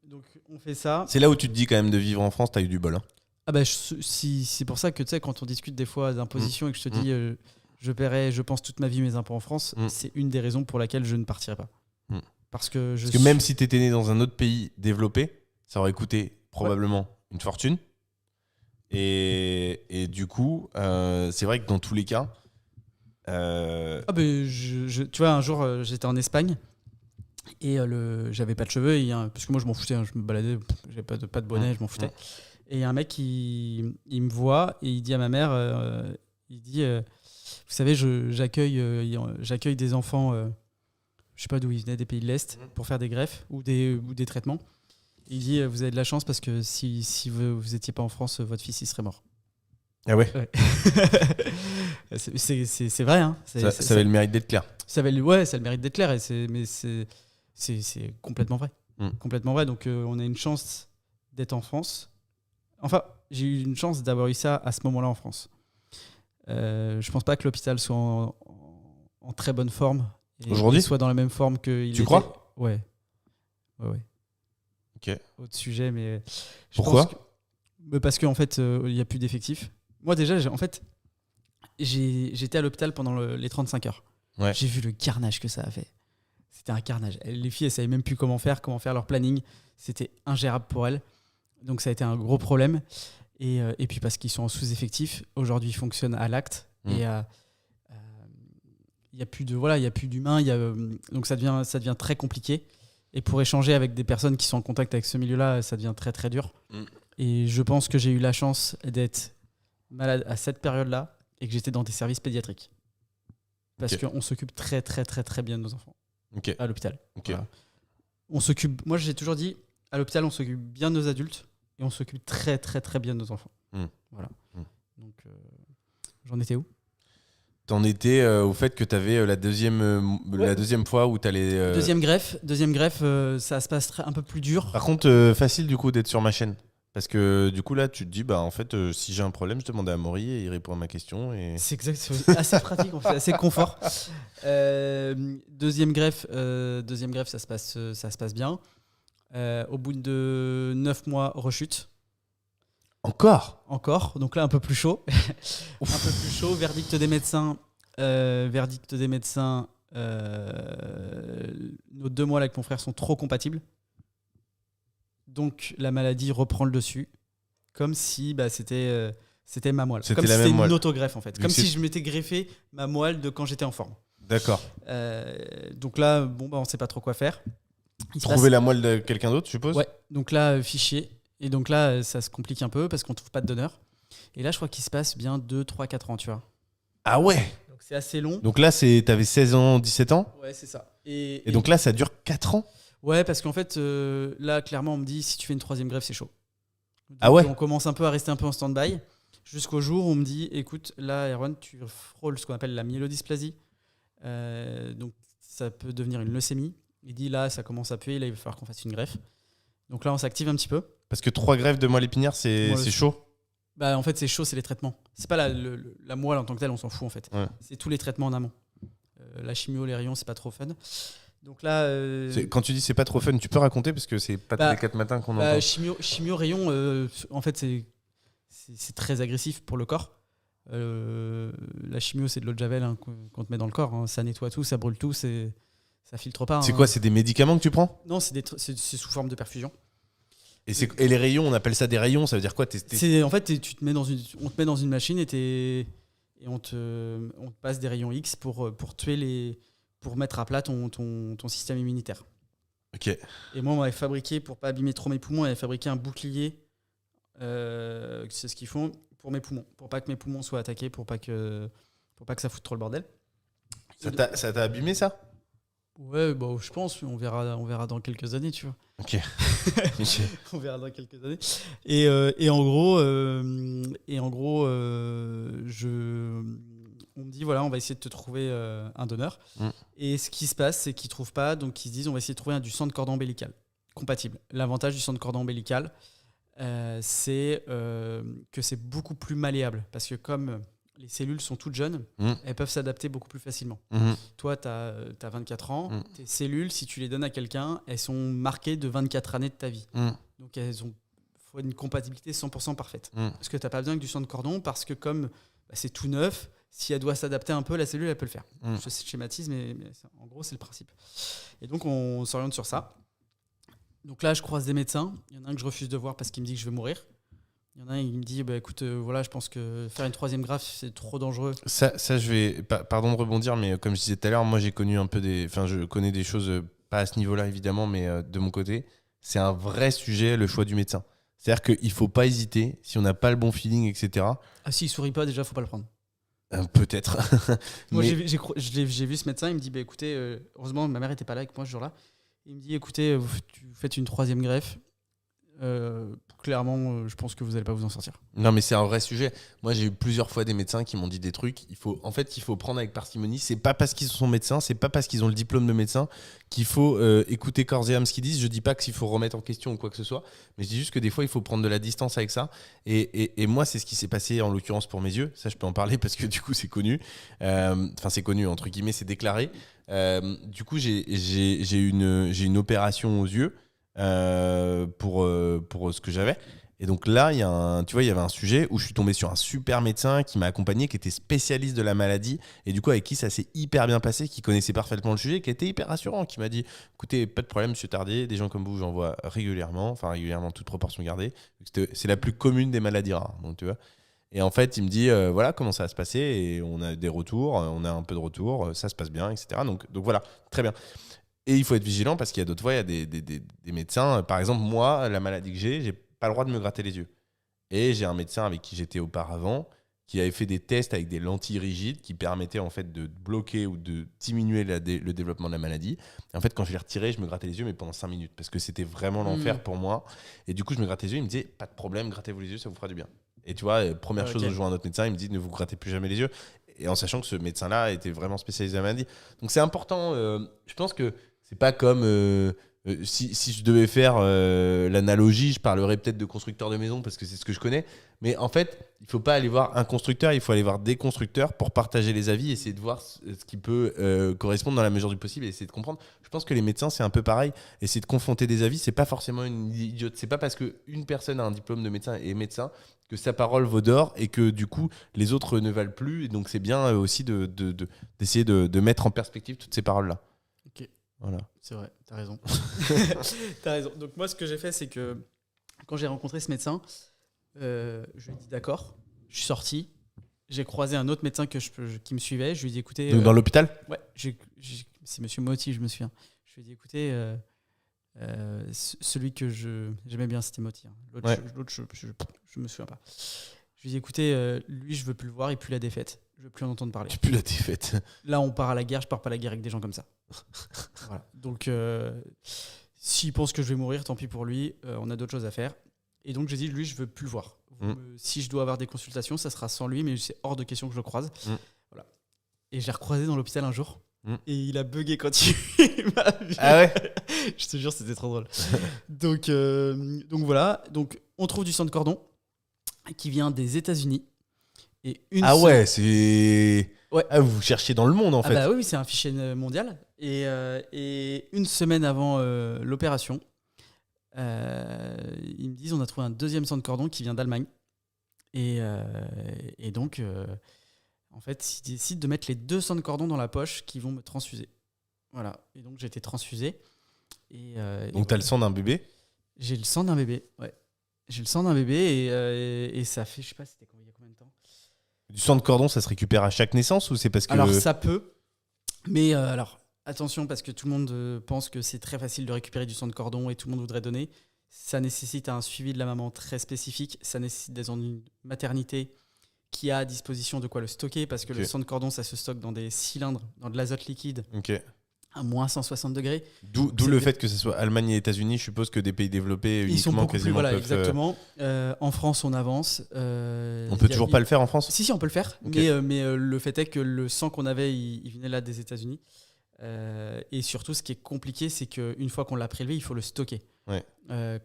Donc on fait ça. C'est là où tu te dis quand même de vivre en France, t'as eu du bol. Hein. Ah bah, si, c'est pour ça que tu sais, quand on discute des fois d'imposition et que je te dis je paierai, je pense, toute ma vie mes impôts en France, c'est une des raisons pour laquelle je ne partirai pas. Parce que même si t'étais né dans un autre pays développé, ça aurait coûté probablement une fortune. Et du coup, c'est vrai que dans tous les cas. Ah bah, tu vois, un jour, j'étais en Espagne et j'avais pas de cheveux, parce que moi je m'en foutais, hein, je me baladais, j'avais pas de bonnet, je m'en foutais. Et il y a un mec il me voit et il dit à ma mère, il dit, vous savez, j'accueille des enfants, je sais pas d'où ils venaient, des pays de l'Est, pour faire des greffes ou des traitements. Et il dit, vous avez de la chance parce que si vous étiez pas en France, votre fils il serait mort. Ah ouais. C'est vrai, hein. Ça avait le mérite d'être clair. Ça a le mérite d'être clair, mais c'est complètement vrai. Complètement vrai. Donc on a une chance d'être en France. Enfin, j'ai eu une chance d'avoir eu ça à ce moment-là en France. Je pense pas que l'hôpital soit en très bonne forme. Aujourd'hui ? Soit dans la même forme qu'il était. Tu crois ? Ouais. Ok. Autre sujet, mais. Pourquoi ? Parce qu'en fait, il n'y a plus d'effectifs. Moi, déjà, j'étais à l'hôpital pendant les 35 heures. Ouais. J'ai vu le carnage que ça a fait. C'était un carnage. Les filles, elles ne savaient même plus comment faire leur planning. C'était ingérable pour elles. Donc, ça a été un gros problème. Et puis, parce qu'ils sont en sous-effectif, aujourd'hui, ils fonctionnent à l'acte. Et il n'y a plus d'humain. Donc, ça devient très compliqué. Et pour échanger avec des personnes qui sont en contact avec ce milieu-là, ça devient très, très dur. Et je pense que j'ai eu la chance d'être malade à cette période-là et que j'étais dans des services pédiatriques. Parce qu'on s'occupe très, très, très, très bien de nos enfants à l'hôpital. Voilà. Moi, j'ai toujours dit, à l'hôpital, on s'occupe bien de nos adultes et on s'occupe très, très, très bien de nos enfants. Voilà. Donc, j'en étais où ? T'en étais au fait que t'avais la deuxième fois où t'allais. Deuxième greffe, ça se passe un peu plus dur. Par contre, facile du coup d'être sur ma chaîne. Parce que du coup là, tu te dis, bah en fait, si j'ai un problème, je demande à Amaury et il répond à ma question. Et... C'est exact, c'est assez pratique, en fait, assez confort. Deuxième greffe, ça se passe bien. Au bout de 9 mois, rechute. Encore, donc là un peu plus chaud. Un peu plus chaud, verdict des médecins. Nos 2 mois là, avec mon frère sont trop compatibles. Donc la maladie reprend le dessus. Comme si c'était ma moelle. C'était comme la si même c'était moelle. une autogreffe en fait. Vu Comme que si je m'étais greffé ma moelle de quand j'étais en forme. D'accord. Donc là, on sait pas trop quoi faire. Trouver la moelle de quelqu'un d'autre, je suppose. Ouais, donc là, fichier. Et donc là, ça se complique un peu parce qu'on trouve pas de donneur. Et là, je crois qu'il se passe bien 2, 3, 4 ans, tu vois. Ah ouais. Donc c'est assez long. Donc là, t'avais 16 ans, 17 ans. Ouais, c'est ça. Et donc là, ça dure 4 ans. Ouais, parce qu'en fait, là, clairement, on me dit, si tu fais une 3e greffe, c'est chaud. Donc, ah ouais. On commence un peu à rester un peu en stand-by. Jusqu'au jour où on me dit, écoute, là, Erwan, tu frôles ce qu'on appelle la myélodysplasie. Donc ça peut devenir une leucémie. Il dit là, ça commence à puer, là, il va falloir qu'on fasse une greffe. Donc là, on s'active un petit peu. Parce que 3 greffes de moelle épinière, c'est chaud. Bah, en fait, c'est chaud, c'est les traitements. C'est pas la moelle en tant que telle, on s'en fout en fait. Ouais. C'est tous les traitements en amont. La chimio, les rayons, c'est pas trop fun. Donc là. Quand tu dis c'est pas trop fun, tu peux raconter parce que c'est pas tous les 4 matins qu'on entend. Chimio, rayon, en fait, c'est très agressif pour le corps. La chimio, c'est de l'eau de javel qu'on te met dans le corps. Hein. Ça nettoie tout, ça brûle tout, ça filtre pas. C'est quoi, c'est des médicaments que tu prends ? Non, c'est sous forme de perfusion. Et les rayons, on appelle ça des rayons, ça veut dire quoi ? En fait, on te met dans une machine et on te passe des rayons X pour mettre à plat ton système immunitaire. Ok. Et moi, on m'avait fabriqué, pour pas abîmer trop mes poumons, on m'avait fabriqué un bouclier. C'est ce qu'ils font pour mes poumons, pour pas que mes poumons soient attaqués, pour pas que ça foute trop le bordel. Ça t'a abîmé ça ? Ouais, bah, je pense, on verra dans quelques années, tu vois. Ok. On verra dans quelques années. Et en gros, on me dit voilà, on va essayer de te trouver un donneur. Et ce qui se passe, c'est qu'ils trouvent pas, donc ils se disent on va essayer de trouver du sang de cordon ombilical compatible. L'avantage du sang de cordon ombilical, c'est que c'est beaucoup plus malléable parce que comme les cellules sont toutes jeunes, elles peuvent s'adapter beaucoup plus facilement. Toi, tu as 24 ans, tes cellules, si tu les donnes à quelqu'un, elles sont marquées de 24 années de ta vie. Donc, faut une compatibilité 100% parfaite. Parce que tu n'as pas besoin que du sang de cordon, parce que comme c'est tout neuf, si elle doit s'adapter un peu, la cellule, elle peut le faire. Je schématise, mais en gros, c'est le principe. Et donc, on s'oriente sur ça. Donc là, je croise des médecins. Il y en a un que je refuse de voir parce qu'il me dit que je vais mourir. Il y en a un, il me dit, écoute, voilà, je pense que faire une 3e greffe, c'est trop dangereux. Ça je vais... Pardon de rebondir, mais comme je disais tout à l'heure, moi, j'ai connu un peu je connais des choses, pas à ce niveau-là, évidemment, mais de mon côté, c'est un vrai sujet, le choix du médecin. C'est-à-dire qu'il ne faut pas hésiter, si on n'a pas le bon feeling, etc. Ah, s'il ne sourit pas, déjà, il ne faut pas le prendre. Peut-être. Moi, j'ai vu ce médecin, il me dit, écoutez, heureusement, ma mère n'était pas là avec moi ce jour-là. Il me dit, écoutez, vous faites une 3e greffe. Clairement, je pense que vous n'allez pas vous en sortir. Non, mais c'est un vrai sujet. Moi, j'ai eu plusieurs fois des médecins qui m'ont dit des trucs. Il faut prendre avec parcimonie. C'est pas parce qu'ils sont médecins, c'est pas parce qu'ils ont le diplôme de médecin qu'il faut écouter corps et âme ce qu'ils disent. Je dis pas qu'il faut remettre en question ou quoi que ce soit, mais je dis juste que des fois, il faut prendre de la distance avec ça. Et moi, c'est ce qui s'est passé en l'occurrence pour mes yeux. Ça, je peux en parler parce que du coup, c'est connu. Enfin, c'est connu entre guillemets, c'est déclaré. Du coup, j'ai une opération aux yeux. Pour ce que j'avais, et donc là il y avait un sujet où je suis tombé sur un super médecin qui m'a accompagné, qui était spécialiste de la maladie, et du coup avec qui ça s'est hyper bien passé, qui connaissait parfaitement le sujet, qui était hyper rassurant, qui m'a dit écoutez, pas de problème monsieur Tardier, des gens comme vous j'en vois régulièrement, toute proportion gardée, c'est la plus commune des maladies rares, donc tu vois. Et en fait, il me dit voilà comment ça va se passer, et on a des retours, on a un peu de retours, ça se passe bien, etc. Donc voilà, très bien. Et il faut être vigilant parce qu'il y a d'autres fois, il y a des médecins. Par exemple, moi, la maladie que j'ai pas le droit de me gratter les yeux. Et j'ai un médecin avec qui j'étais auparavant qui avait fait des tests avec des lentilles rigides qui permettaient en fait de bloquer ou de diminuer le développement de la maladie. Et en fait, quand je les retirais, je me grattais les yeux, mais pendant 5 minutes parce que c'était vraiment l'enfer pour moi. Et du coup, je me grattais les yeux. Il me disait pas de problème, grattez-vous les yeux, ça vous fera du bien. Et tu vois, première chose où je vois un autre médecin, il me dit ne vous grattez plus jamais les yeux. Et en sachant que ce médecin-là était vraiment spécialisé dans la maladie. Donc c'est important. Je pense que c'est pas comme si je devais faire l'analogie, je parlerais peut-être de constructeur de maison parce que c'est ce que je connais. Mais en fait, il faut pas aller voir un constructeur, il faut aller voir des constructeurs pour partager les avis, essayer de voir ce qui peut correspondre dans la mesure du possible et essayer de comprendre. Je pense que les médecins, c'est un peu pareil. Essayer de confronter des avis, c'est pas forcément une idiote. C'est pas parce qu'une personne a un diplôme de médecin et est médecin que sa parole vaut d'or et que du coup, les autres ne valent plus. Et donc, c'est bien aussi d'essayer de mettre en perspective toutes ces paroles-là. Ok. Voilà. C'est vrai, t'as raison. T'as raison. Donc moi, ce que j'ai fait, c'est que quand j'ai rencontré ce médecin, je lui ai dit d'accord, je suis sorti, j'ai croisé un autre médecin qui me suivait, je lui ai dit écoutez... Donc dans l'hôpital ? Ouais, c'est monsieur Motti, je me souviens. Je lui ai dit écoutez, celui que j'aimais bien, c'était Motti. Hein. L'autre, je me souviens pas. Je lui ai dit écoutez, lui, je veux plus le voir, il pue la défaite. Je veux plus en entendre parler. Tu pues la défaite. Là, on part à la guerre, je pars pas à la guerre avec des gens comme ça. Voilà. Donc, s'il pense que je vais mourir, tant pis pour lui, on a d'autres choses à faire. Et donc, j'ai dit, lui, je veux plus le voir. Si je dois avoir des consultations, ça sera sans lui, mais c'est hors de question que je le croise. Voilà. Et je l'ai recroisé dans l'hôpital un jour. Et il a bugué quand il m'a vu. Ah ouais. Je te jure, c'était trop drôle. Donc voilà. Donc, on trouve du sang de cordon qui vient des États-Unis. Et Ah ouais, c'est... Ouais. Ah, vous cherchez dans le monde, en fait. Bah oui, c'est un fichier mondial. Et une semaine avant l'opération, ils me disent on a trouvé un deuxième sang de cordon qui vient d'Allemagne. Et donc, en fait, ils décident de mettre les 2 sangs de cordon dans la poche qui vont me transfuser. Voilà. Et donc, j'ai été transfusé. Donc, t'as le sang d'un bébé? J'ai le sang d'un bébé, ouais. J'ai le sang d'un bébé et ça fait, je sais pas, c'était il y a combien de temps? Du sang de cordon, ça se récupère à chaque naissance ou c'est parce que... Alors, ça peut. Mais alors, attention, parce que tout le monde pense que c'est très facile de récupérer du sang de cordon et tout le monde voudrait donner. Ça nécessite un suivi de la maman très spécifique. Ça nécessite d'être dans une maternité qui a à disposition de quoi le stocker, parce que le sang de cordon, ça se stocke dans des cylindres, dans de l'azote liquide, à moins 160 degrés. D'où le fait que ce soit Allemagne et États-Unis. Je suppose que des pays développés uniquement, ils sont beaucoup quasiment plus, voilà, peuvent... exactement. En France, on avance. On peut toujours pas le faire en France? Si, on peut le faire. Mais le fait est que le sang qu'on avait, il venait là des États-Unis. Et surtout, ce qui est compliqué, c'est qu'une fois qu'on l'a prélevé, il faut le stocker. Ouais.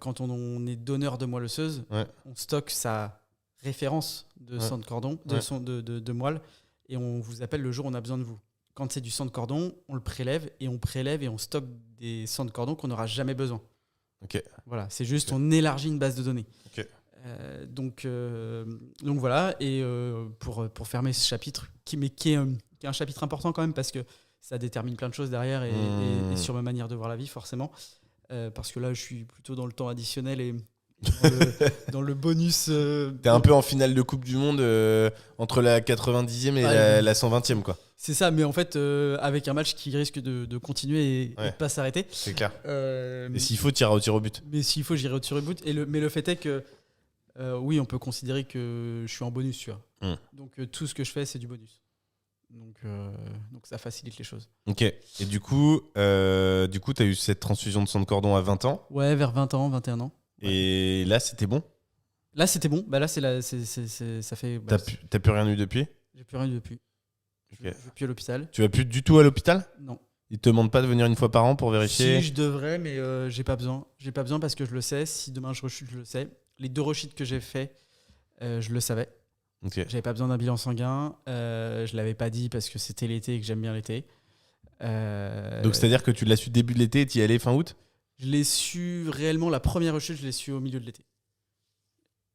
Quand on est donneur de moelle osseuse, on stocke sa référence de sang de cordon, de moelle, et on vous appelle le jour où on a besoin de vous. Quand c'est du sang de cordon, on le prélève et on stocke des sangs de cordon qu'on n'aura jamais besoin. Voilà, c'est juste on élargit une base de données. Donc voilà, et pour fermer ce chapitre, qui est un chapitre important quand même, parce que ça détermine plein de choses derrière et sur ma manière de voir la vie, forcément. Parce que là, je suis plutôt dans le temps additionnel et dans le bonus. T'es un peu en finale de Coupe du Monde entre la 90e et la 120e, quoi. C'est ça, mais en fait, avec un match qui risque de continuer et de pas s'arrêter. C'est clair. Et s'il faut, tirer au tir au but. Mais s'il faut, j'irai au tir au but. Mais le fait est que, oui, on peut considérer que je suis en bonus, tu vois. Donc tout ce que je fais, c'est du bonus. Donc ça facilite les choses. Ok. Et du coup, t'as eu cette transfusion de sang de cordon à 20 ans? Ouais, vers 20 ans, 21 ans. Ouais. Et là, c'était bon? Là, c'était bon. Bah là, ça fait... Bah, t'as plus rien eu depuis? J'ai plus rien eu depuis. Je vais plus à l'hôpital. Tu vas plus du tout à l'hôpital? Non. Ils te demandent pas de venir une fois par an pour vérifier? Si, je devrais, mais j'ai pas besoin. J'ai pas besoin parce que je le sais. Si demain je rechute, je le sais. Les 2 rechutes que j'ai fait, je le savais. J'avais pas besoin d'un bilan sanguin. Je l'avais pas dit parce que c'était l'été et que j'aime bien l'été. Donc c'est-à-dire que tu l'as su début de l'été et tu y allais fin août? Je l'ai su réellement, la première rechute, je l'ai su au milieu de l'été.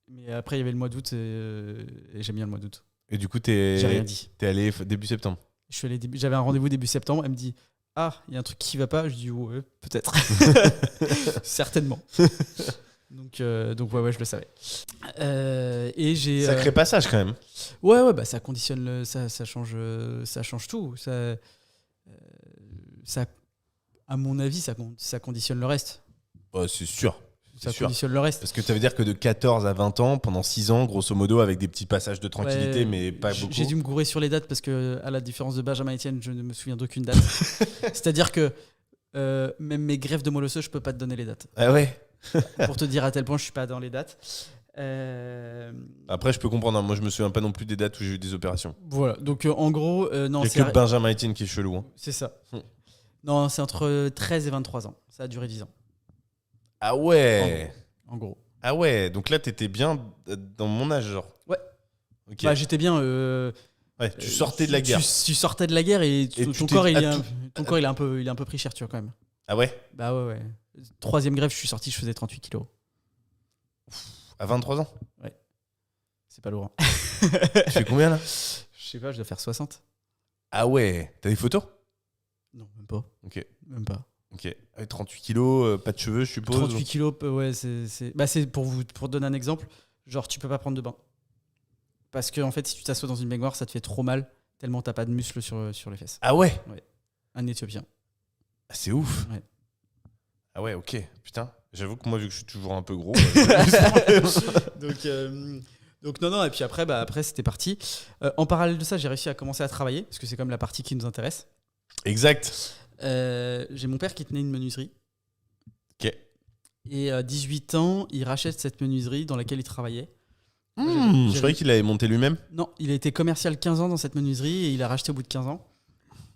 Mais après, il y avait le mois d'août et j'aime bien le mois d'août. Et du coup, j'ai rien dit. T'es allé début septembre? J'avais un rendez-vous début septembre. Elle me dit ah, il y a un truc qui va pas. Je dis ouais, peut-être. Certainement. Donc ouais, je le savais. Et j'ai sacré passage quand même. Ouais, bah ça conditionne ça change tout. Ça, à mon avis, ça conditionne le reste. Oh, c'est sûr. Ça conditionne le reste. Parce que ça veut dire que de 14 à 20 ans, pendant 6 ans, grosso modo, avec des petits passages de tranquillité, mais pas beaucoup. J'ai dû me gourer sur les dates parce que, à la différence de Benjamin Etienne, je ne me souviens d'aucune date. C'est-à-dire que même mes greffes de moelle osseuse, je peux pas te donner les dates. Ah ouais. Pour te dire à tel point, je suis pas dans les dates. Après, je peux comprendre. Hein. Moi, je me souviens pas non plus des dates où j'ai eu des opérations. Voilà. Donc, en gros, non. Il y a que Benjamin Etienne qui est chelou. Hein. C'est ça. Non, c'est entre 13 et 23 ans. Ça a duré 10 ans. Ah ouais. En gros. Ah ouais. Donc là, t'étais bien dans mon âge, genre. Ouais. Okay. Bah, j'étais bien. Ouais, tu sortais de la guerre. Tu sortais de la guerre et ton corps, il est un peu pris cher, tu vois, quand même. Ah ouais. Bah ouais. 3e greffe, je suis sorti, je faisais 38 kilos. À 23 ans? Ouais. C'est pas lourd. Tu fais combien là? Je sais pas, je dois faire 60. Ah ouais. T'as des photos? Non, même pas. Ok. Même pas. Ok. 38 kilos, pas de cheveux, je suppose. 38 kilos, ouais, c'est pour donner un exemple. Genre, tu peux pas prendre de bain. Parce que, en fait, si tu t'assois dans une baignoire, ça te fait trop mal, tellement t'as pas de muscles sur les fesses. Ah ouais? Ouais. Un Éthiopien. Ah, c'est ouf. Ouais. Ah ouais, ok. Putain. J'avoue que moi, vu que je suis toujours un peu gros. Donc non, et puis après c'était parti. En parallèle de ça, j'ai réussi à commencer à travailler, parce que c'est comme la partie qui nous intéresse. Exact. J'ai mon père qui tenait une menuiserie. Ok. Et à 18 ans, il rachète cette menuiserie dans laquelle il travaillait. Je croyais qu'il avait monté lui-même. Non, il a été commercial 15 ans dans cette menuiserie et il a racheté au bout de 15 ans.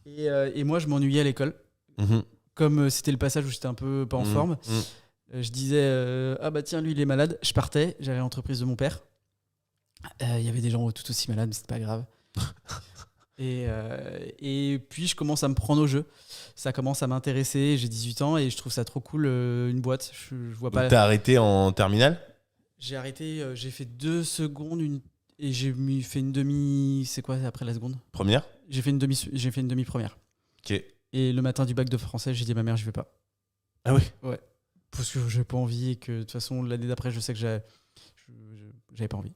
Et moi, je m'ennuyais à l'école. Mhm. Comme c'était le passage où j'étais un peu pas en forme, je disais ah bah tiens, lui il est malade. Je partais, j'allais à l'entreprise de mon père. Il y avait des gens tout aussi malades, mais c'était pas grave. Et puis je commence à me prendre au jeu. Ça commence à m'intéresser. J'ai 18 ans et je trouve ça trop cool, une boîte. Je vois pas. Donc, t'as arrêté en terminale? J'ai arrêté, j'ai fait 2 secondes et fait une demi. C'est quoi après la seconde? Première? J'ai fait une demi-première. Ok. Et le matin du bac de français, j'ai dit à ma mère, je vais pas. Ah oui? Ouais. Parce que j'ai pas envie et que de toute façon, l'année d'après, je sais que j'avais pas envie.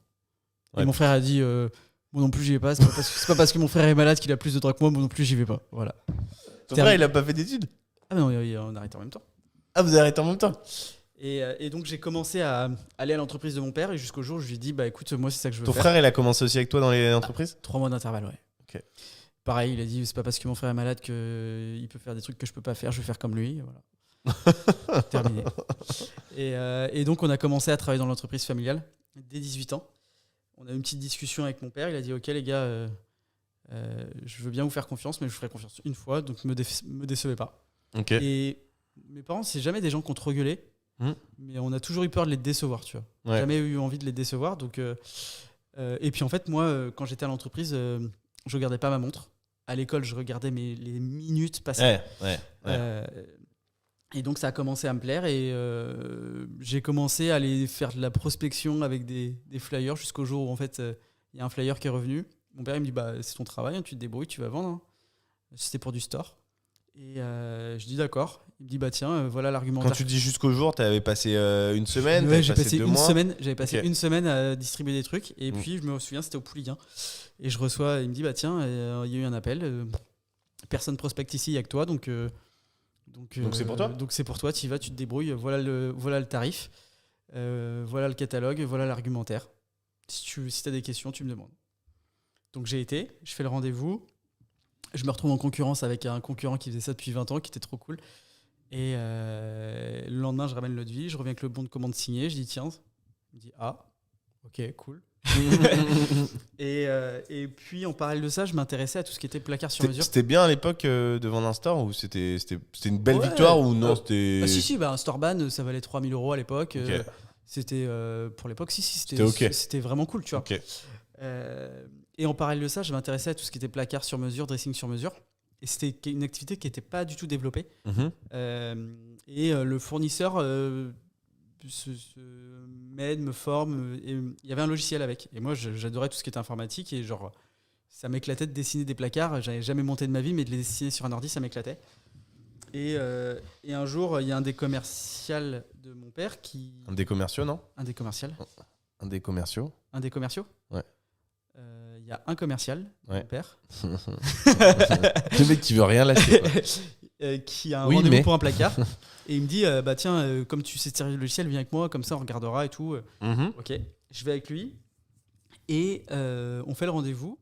Ouais. Et mon frère a dit, moi non plus, j'y vais pas. C'est pas parce que mon frère est malade qu'il a plus de droits que moi non plus, j'y vais pas. Voilà. Ton frère, il a pas fait d'études? Ah non, on a arrêté en même temps. Ah, vous avez arrêté en même temps? Et donc, j'ai commencé à aller à l'entreprise de mon père et jusqu'au jour où je lui ai dit, bah écoute, moi, c'est ça que je veux Ton faire. frère, il a commencé aussi avec toi dans les entreprises? 3 mois d'intervalle, ouais. Ok. Pareil, il a dit, c'est pas parce que mon frère est malade qu'il peut faire des trucs que je peux pas faire, je vais faire comme lui. Voilà. Terminé. Et donc, on a commencé à travailler dans l'entreprise familiale dès 18 ans. On a eu une petite discussion avec mon père. Il a dit, ok les gars, je veux bien vous faire confiance, mais je vous ferai confiance une fois, donc me décevez pas. Ok. Et mes parents, c'est jamais des gens qui ont trop gueulé, mais on a toujours eu peur de les décevoir, tu vois. Ouais. Jamais eu envie de les décevoir. Donc, et puis en fait, moi, quand j'étais à l'entreprise, je regardais pas ma montre. À l'école, je regardais les minutes passées. Ouais. Et donc ça a commencé à me plaire et j'ai commencé à aller faire de la prospection avec des flyers jusqu'au jour où en fait il y a un flyer qui est revenu. Mon père il me dit bah c'est ton travail, hein, tu te débrouilles, tu vas vendre. Hein. C'était pour du store. Et je dis d'accord. Il me dit bah tiens voilà l'argumentaire. Quand tu dis jusqu'au jour, t'avais passé une semaine? Ouais, j'ai passé 2 une mois? semaine. J'avais passé Ok. une semaine à distribuer des trucs et puis je me souviens c'était au Pouliguen. Et je reçois, il me dit bah tiens il y a eu un appel. Personne prospecte ici, il y a que toi donc c'est pour toi? Donc c'est pour toi, tu y vas, tu te débrouilles, voilà le tarif, voilà le catalogue, voilà l'argumentaire. Si tu as des questions, tu me demandes. Donc j'ai été, je fais le rendez-vous, je me retrouve en concurrence avec un concurrent qui faisait ça depuis 20 ans, qui était trop cool. Et le lendemain, je ramène le devis, je reviens avec le bon de commande signé, je dis tiens, il me dit ah, ok, cool. Et puis en parallèle de ça, je m'intéressais à tout ce qui était placard sur mesure. C'était bien à l'époque de vendre un store ou c'était une belle Ouais, victoire ou non? C'était si, un Storban, ça valait 3 000 € à l'époque. Ok. C'était pour l'époque, C'était ok. C'était vraiment cool, tu vois. Ok. Et en parallèle de ça, je m'intéressais à tout ce qui était placard sur mesure, dressing sur mesure. Et c'était une activité qui n'était pas du tout développée. Le fournisseur m'aide, me forme. Et il y avait un logiciel avec. Et moi, j'adorais tout ce qui était informatique. Et genre, ça m'éclatait de dessiner des placards. J'avais jamais monté de ma vie, mais de les dessiner sur un ordi, ça m'éclatait. Et un jour, il y a un des commerciaux de mon père qui... Un des commerciaux, non? Un des commerciaux? Un des commerciaux? Un des commerciaux? Ouais. Il y a un commercial, Ouais. mon père. Le mec qui veut rien lâcher, quoi. Qui a un Oui, rendez-vous mais- pour un placard. Et il me dit, bah tiens, comme tu sais te servir du logiciel, viens avec moi, comme ça on regardera et tout. Ok, je vais avec lui. Et on fait le rendez-vous.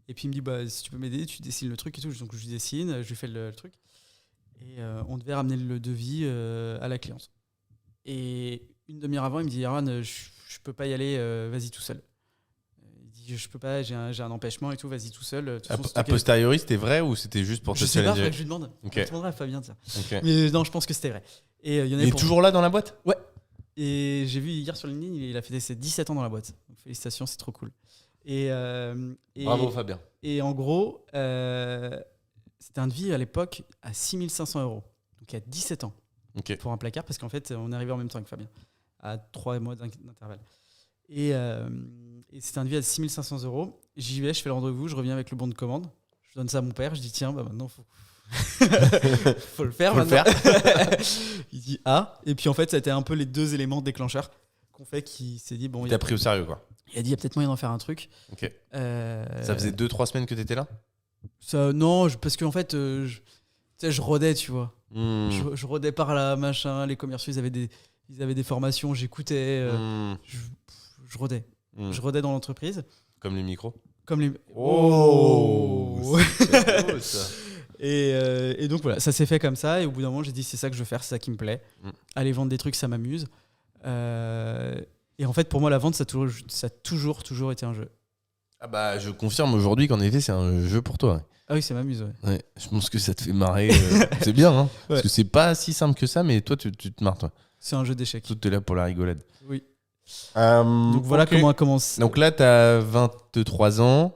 Et puis il me dit, bah si tu peux m'aider, tu dessines le truc et tout. Donc je lui dessine, je lui fais le truc. Et on devait ramener le devis à la cliente. Et une demi-heure avant, il me dit, Aaron, je peux pas y aller, vas-y tout seul. Il dit, je peux pas, j'ai un empêchement et tout, vas-y tout seul. De toute façon, A posteriori, c'était vrai ou c'était juste pour te je sais pas, challenger? faudrait que je lui demande. Ok. Je demanderai à Fabien, tiens. Ok. Mais non, je pense que c'était vrai. Et il y en Il avait est pour- toujours là dans la boîte? Ouais. Et j'ai vu hier sur LinkedIn, il a fêté ses 17 ans dans la boîte. Donc, félicitations, c'est trop cool. Et Bravo Fabien. Et en gros, c'était un devis à l'époque à 6 500 €. Donc il y a 17 ans. Ok. Pour un placard, parce qu'en fait, on est arrivé en même temps que Fabien, à 3 mois d'intervalle. Et c'était un devis à 6 500 €. J'y vais, je fais le rendez-vous, je reviens avec le bon de commande. Je donne ça à mon père, je dis tiens, bah maintenant, faut le faire. Faut le maintenant. Il dit ah. Et puis en fait, ça a été un peu les deux éléments déclencheurs qu'on fait qu'il s'est dit bon, Il t'a pris au sérieux, quoi. il a dit il y a peut-être moyen d'en faire un truc. Ok. Ça Ça faisait 2-3 semaines que t'étais là? Non, parce qu'en fait, tu sais, je rodais, tu vois. Je rodais par là, machin. Les commerciaux, ils avaient des formations, j'écoutais. Je rodais. Je rodais dans l'entreprise. Comme les micros. Comme les. Oh, c'est beau, ça. Et donc voilà, ça s'est fait comme ça. Et au bout d'un moment, j'ai dit c'est ça que je veux faire, c'est ça qui me plaît. Aller vendre des trucs, ça m'amuse. Et en fait, pour moi, la vente, ça a toujours été un jeu. Ah bah, je confirme aujourd'hui qu'en effet, c'est un jeu pour toi. Ah oui, ça m'amuse, ouais. Ouais, je pense que ça te fait marrer. C'est bien, hein. Parce que c'est pas si simple que ça, mais toi, tu te marres, toi. C'est un jeu d'échecs. Tout est là pour la rigolade. Oui. Donc voilà ok. comment elle commence. Donc là, t'as 23 ans.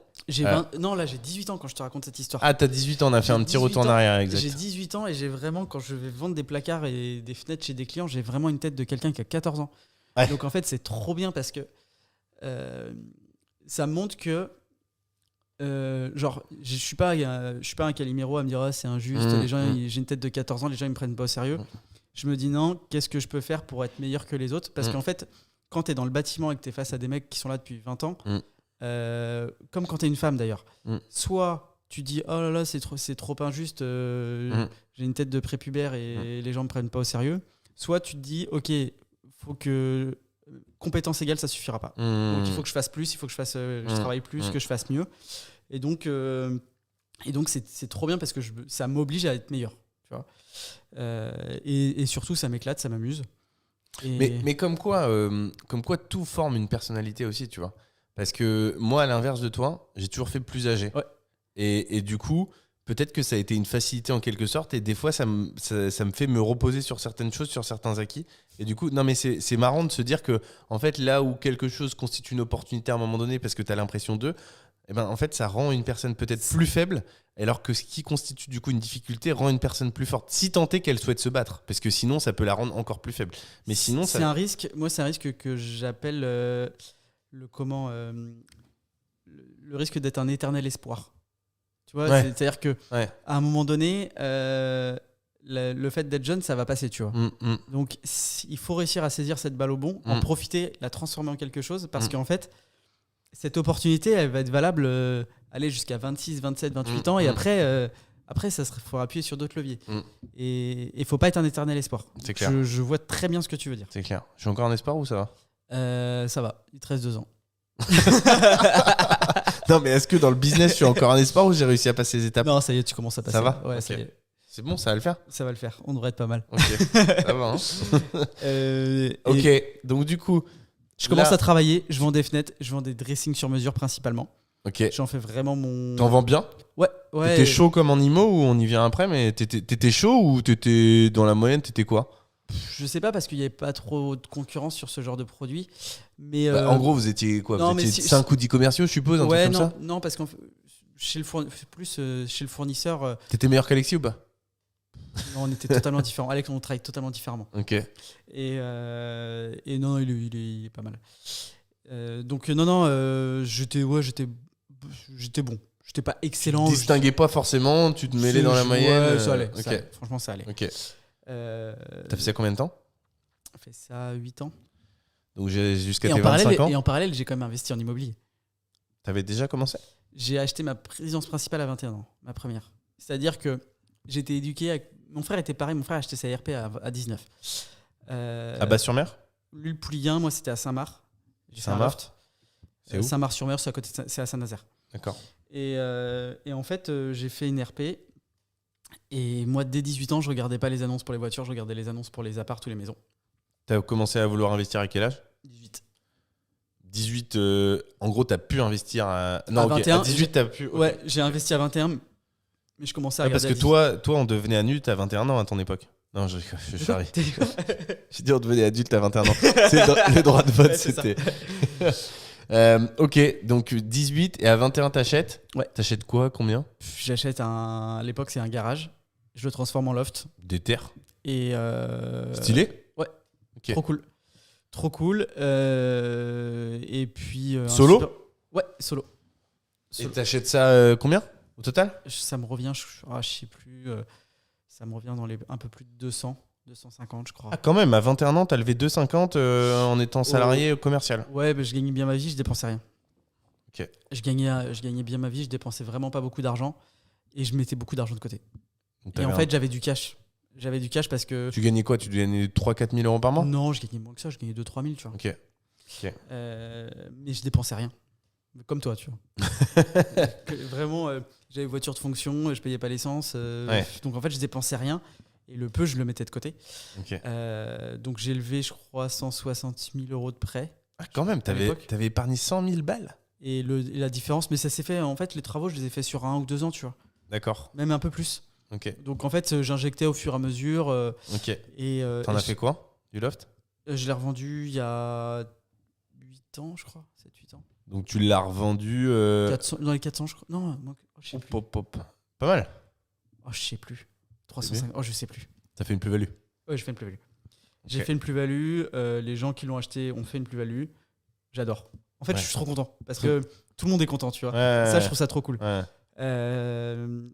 Non, là j'ai 18 ans quand je te raconte cette histoire. Ah, t'as 18 ans, on a fait J'ai un petit 18 retour en ans, arrière, exact. J'ai 18 ans et j'ai vraiment, quand je vais vendre des placards et des fenêtres chez des clients, j'ai vraiment une tête de quelqu'un qui a 14 ans. Ouais. Donc en fait, c'est trop bien parce que ça montre que genre, je suis pas un Calimero à me dire ah, c'est injuste, les gens, j'ai une tête de 14 ans, les gens ils me prennent pas au sérieux. Je me dis non, qu'est-ce que je peux faire pour être meilleur que les autres? Parce qu'en fait, quand tu es dans le bâtiment et que tu es face à des mecs qui sont là depuis 20 ans, comme quand tu es une femme d'ailleurs, soit tu dis oh là là, c'est trop injuste, j'ai une tête de prépubère et les gens me prennent pas au sérieux, soit tu te dis ok, faut que compétence égale, ça suffira pas. Donc il faut que je fasse plus, il faut que je travaille plus, que je fasse mieux. Et donc c'est trop bien parce que ça m'oblige à être meilleur. Tu vois. Et surtout, ça m'éclate, ça m'amuse. Mais comme quoi tout forme une personnalité aussi, tu vois. Parce que moi, à l'inverse de toi, j'ai toujours fait plus âgé. Ouais. Et du coup, peut-être que ça a été une facilité en quelque sorte. Et des fois, ça me fait me reposer sur certaines choses, sur certains acquis. Et du coup, non, mais c'est marrant de se dire que, en fait, là où quelque chose constitue une opportunité à un moment donné, parce que tu as l'impression d'eux, eh ben, en fait, ça rend une personne peut-être plus faible, alors que ce qui constitue du coup une difficulté rend une personne plus forte, si tant est qu'elle souhaite se battre, parce que sinon, ça peut la rendre encore plus faible. Mais sinon, c'est un risque. Moi, c'est un risque que j'appelle le risque d'être un éternel espoir. Tu vois, Ouais. c'est-à-dire que à un moment donné, le fait d'être jeune, ça va passer, tu vois. Donc, il faut réussir à saisir cette balle au bon, en profiter, la transformer en quelque chose, parce qu'en fait, cette opportunité, elle va être valable aller jusqu'à 26, 27, 28 ans, et après, ça faut appuyer sur d'autres leviers. Et il faut pas être un éternel espoir. C'est clair. Je vois très bien ce que tu veux dire. C'est clair. Je suis encore en espoir ou ça va Ça va, il te reste 2 ans. Non, mais est-ce que dans le business, je suis encore en espoir ou j'ai réussi à passer les étapes? Non, ça y est, tu commences à passer. Ça va? Ouais, Ok. ça y est. C'est bon, ça va le faire? Ça va le faire, on devrait être pas mal. Ok, ça va. Ok, donc du coup... Je commence à travailler, je vends des fenêtres, je vends des dressings sur mesure principalement. Ok. J'en fais vraiment mon... T'en vends bien? Ouais. T'étais chaud comme en IMO ou on y vient après, mais t'étais chaud ou t'étais dans la moyenne, t'étais quoi? Je sais pas parce qu'il n'y avait pas trop de concurrence sur ce genre de produit. Mais en gros, vous étiez quoi? Non, vous étiez 5 ou 10 commerciaux, je suppose, un truc comme ça? Non, parce que chez le fournisseur... T'étais meilleur qu'Alexis ou pas? Non, on était totalement différents. Alex, on travaille totalement différemment. Ok. Et non, il est pas mal. Donc non, j'étais bon. J'étais pas excellent. Tu te distinguais pas forcément, tu te mêlais dans la moyenne. Ouais, ça allait. Ok. Ça allait. Franchement, ça allait. Ok. T'as fait ça combien de temps? J'ai fait ça 8 ans. Donc jusqu'à tes 25 ans. Et en parallèle, j'ai quand même investi en immobilier. T'avais déjà commencé? J'ai acheté ma résidence principale à 21 ans, ma première. C'est-à-dire que j'étais éduqué... Mon frère était pareil, mon frère a acheté sa RP à 19. À Bas-sur-Mer? Lui, le Pouliguen, moi, c'était à Saint-Marc. Saint-Marc? C'est où? Saint-Marc-sur-Mer, c'est à Saint-Nazaire. D'accord. Et en fait, j'ai fait une RP. Et moi, dès 18 ans, je regardais pas les annonces pour les voitures, je regardais les annonces pour les apparts ou les maisons. T'as commencé à vouloir investir à quel âge? 18. 18, en gros, t'as pu investir à... Non, à ok, 21, à 18, t'as pu... Okay. Ouais, j'ai investi à 21, mais je commençais à regarder. Parce que toi, on devenait adulte à 21 ans à ton époque. Non, je charrie. J'ai dit on devenait adulte à 21 ans. C'est le droit de vote, ouais, c'était... ok, donc 18 et à 21 t'achètes. Ouais. T'achètes quoi? Combien? J'achète à l'époque c'est un garage. Je le transforme en loft. Des terres. Et stylé? Ouais. Okay. Trop cool. Et puis. Solo? Ouais, solo. Et t'achètes ça combien au total? Ça me revient, je sais plus. Ça me revient dans un peu plus de 200. 250 je crois. Ah quand même, à 21 ans t'as levé 250 en étant salarié commercial. Ouais, je gagnais bien ma vie, je dépensais rien. Ok. Je gagnais bien ma vie, je dépensais vraiment pas beaucoup d'argent et je mettais beaucoup d'argent de côté. Et en fait j'avais du cash. J'avais du cash parce que... Tu gagnais quoi? Tu gagnais 3-4 000 euros par mois? Non, je gagnais moins que ça, je gagnais 2-3 000 tu vois. Ok. Mais je dépensais rien. Comme toi tu vois. Vraiment, j'avais voiture de fonction, je payais pas l'essence. Ouais. Donc en fait je dépensais rien. Et le peu, je le mettais de côté. Okay. Donc j'ai levé, je crois, 160 000 euros de prêt. Ah, quand même, t'avais épargné 100 000 balles. Et la différence, mais ça s'est fait, en fait, les travaux, je les ai fait sur 1 ou 2 ans, tu vois. D'accord. même un peu plus. Ok. Donc en fait, j'injectais au fur et à mesure. Ok. Et T'en et as fait quoi du loft? je l'ai revendu il y a 8 ans, je crois. 7-8 ans. Donc tu l'as revendu. 400 dans les 400, je crois. Non, je sais Hop, plus. hop, hop. Pas mal. Oh, je sais plus. 305. Oh, je sais plus. Ça fait une plus-value. Ouais, je fais une plus-value. J'ai Ok. fait une plus-value. Les gens qui l'ont acheté ont fait une plus-value. J'adore. En fait, Ouais. je suis trop content parce que tout le monde est content, tu vois. Ouais. Ça, je trouve ça trop cool. Ouais.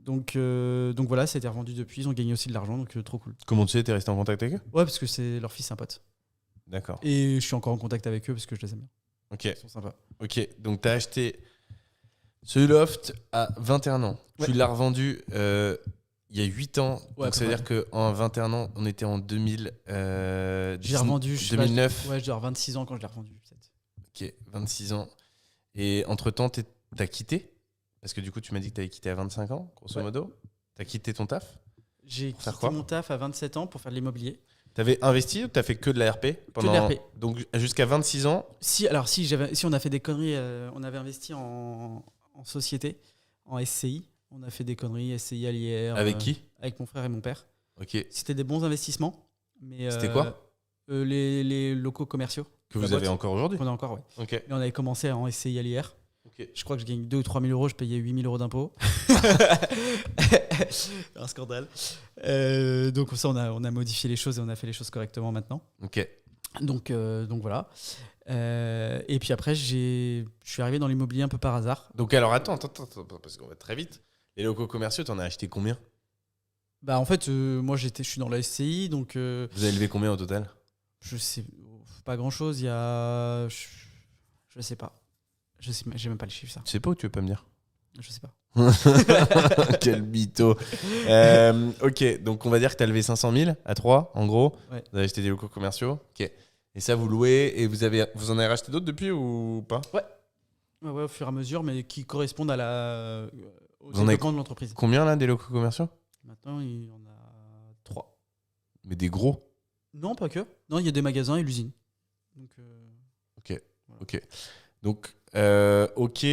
Donc voilà, ça a été revendu depuis. Ils ont gagné aussi de l'argent, donc trop cool. Comment tu sais, t'es resté en contact avec eux? Ouais, parce que c'est leur fils, c'est un pote. D'accord. Et je suis encore en contact avec eux parce que je les aime bien. Ok. Ils sont sympas. Ok. Donc t'as acheté ce loft à 21 ans. Ouais. Tu l'as revendu il y a 8 ans. Ouais, Donc ça veut dire qu'en 21 ans, on était en 2000. J'ai revendu, je sais pas, 2009. ouais, je dois avoir 26 ans quand je l'ai revendu. Peut-être. Ok, 26 ans. Et entre-temps, t'as quitté? Parce que du coup, tu m'as dit que t'avais quitté à 25 ans, grosso Ouais. modo. T'as quitté ton taf? J'ai Pour faire quitté quoi mon taf à 27 ans pour faire de l'immobilier. T'avais investi ou t'as fait que de la RP pendant... de la RP. Donc jusqu'à 26 ans. Si on a fait des conneries, on avait investi en société, en SCI. On a fait des conneries, SCI à l'IR. Avec qui? Avec mon frère et mon père. Ok. C'était des bons investissements. Mais C'était quoi les locaux commerciaux. Que La vous avez boîte. encore aujourd'hui? On a encore, ouais. Ok. Et on avait commencé en SCI à l'IR. Ok. Je crois que je gagne 2 ou 3 000 euros, je payais 8 000 euros d'impôts. Un scandale. Donc ça, on a modifié les choses et on a fait les choses correctement maintenant. Ok. Donc voilà. Et puis après, je suis arrivé dans l'immobilier un peu par hasard. Donc alors attends, parce qu'on va très vite. Les locaux commerciaux, t'en as acheté combien? Bah en fait, moi je suis dans la SCI, donc Vous avez levé combien au total? je sais pas grand chose. Il y a, je sais pas. J'ai même pas les chiffres ça. Tu sais pas ou tu veux pas me dire? Je sais pas. Quel mytho. Ok, donc on va dire que tu as levé 500 000 à 3, en gros. Ouais. Vous avez acheté des locaux commerciaux. Ok. Et ça, vous louez et vous en avez racheté d'autres depuis ou pas? Ouais, au fur et à mesure, mais qui correspondent au Vous en avez développement de l'entreprise. Combien là des locaux commerciaux? Maintenant, il y en a 3. Mais des gros. Non, pas que. Non, il y a des magasins et l'usine. Donc, Ok. Donc, ok.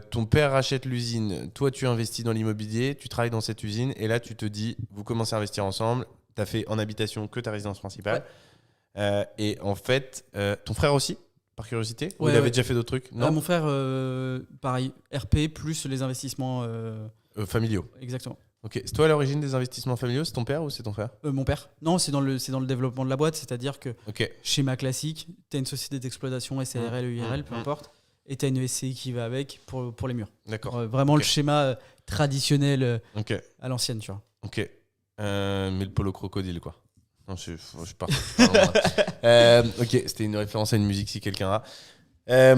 Ton père rachète l'usine. Toi, tu investis dans l'immobilier. Tu travailles dans cette usine. Et là, tu te dis, vous commencez à investir ensemble. Tu as fait en habitation que ta résidence principale. Et en fait, ton frère aussi, par curiosité? Ou il avait déjà fait d'autres trucs? Non. mon frère, pareil, RP plus les investissements. Familiaux. Exactement. Ok. C'est toi à l'origine des investissements familiaux? C'est ton père ou c'est ton frère? Mon père. Non, c'est dans le développement de la boîte, c'est-à-dire que Ok. schéma classique, tu as une société d'exploitation, SARL, EIRL, peu importe, et tu as une SCI qui va avec pour les murs. D'accord. Vraiment Ok. le schéma traditionnel Ok. à l'ancienne, tu vois. Ok. Mais le polo crocodile, quoi. Non, je pars. Ok, c'était une référence à une musique si quelqu'un a.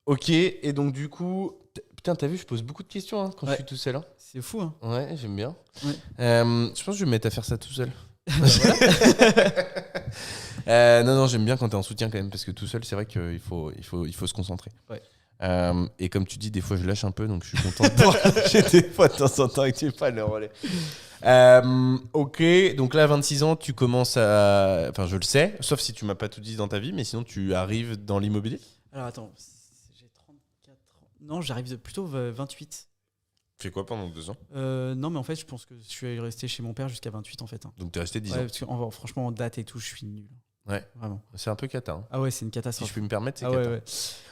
Ok, et donc du coup, putain, t'as vu, je pose beaucoup de questions quand je suis tout seul. Hein. C'est fou, hein. Ouais, j'aime bien. Ouais. Je pense que je vais me mettre à faire ça tout seul. Voilà. Non, j'aime bien quand t'es en soutien quand même, parce que tout seul, c'est vrai qu'il faut se concentrer. Ouais. Et comme tu dis, des fois je lâche un peu, donc je suis content de pouvoir lâcher des fois de temps en temps et que tu pas le relais. Ok, donc là, 26 ans, tu commences à. Enfin, je le sais, sauf si tu m'as pas tout dit dans ta vie, mais sinon tu arrives dans l'immobilier. Alors attends, j'ai 34 ans. Non, j'arrive plutôt 28. Tu fais quoi pendant 2 ans? Non, mais en fait, je pense que je suis resté chez mon père jusqu'à 28 en fait. Hein. Donc t'es resté 10 Ouais, ans. parce que franchement, en date et tout, je suis nul. Ouais. Vraiment. C'est un peu cata. Hein. Ah ouais, c'est une Si catastrophe. je puis me permettre, c'est Ah cata. ouais.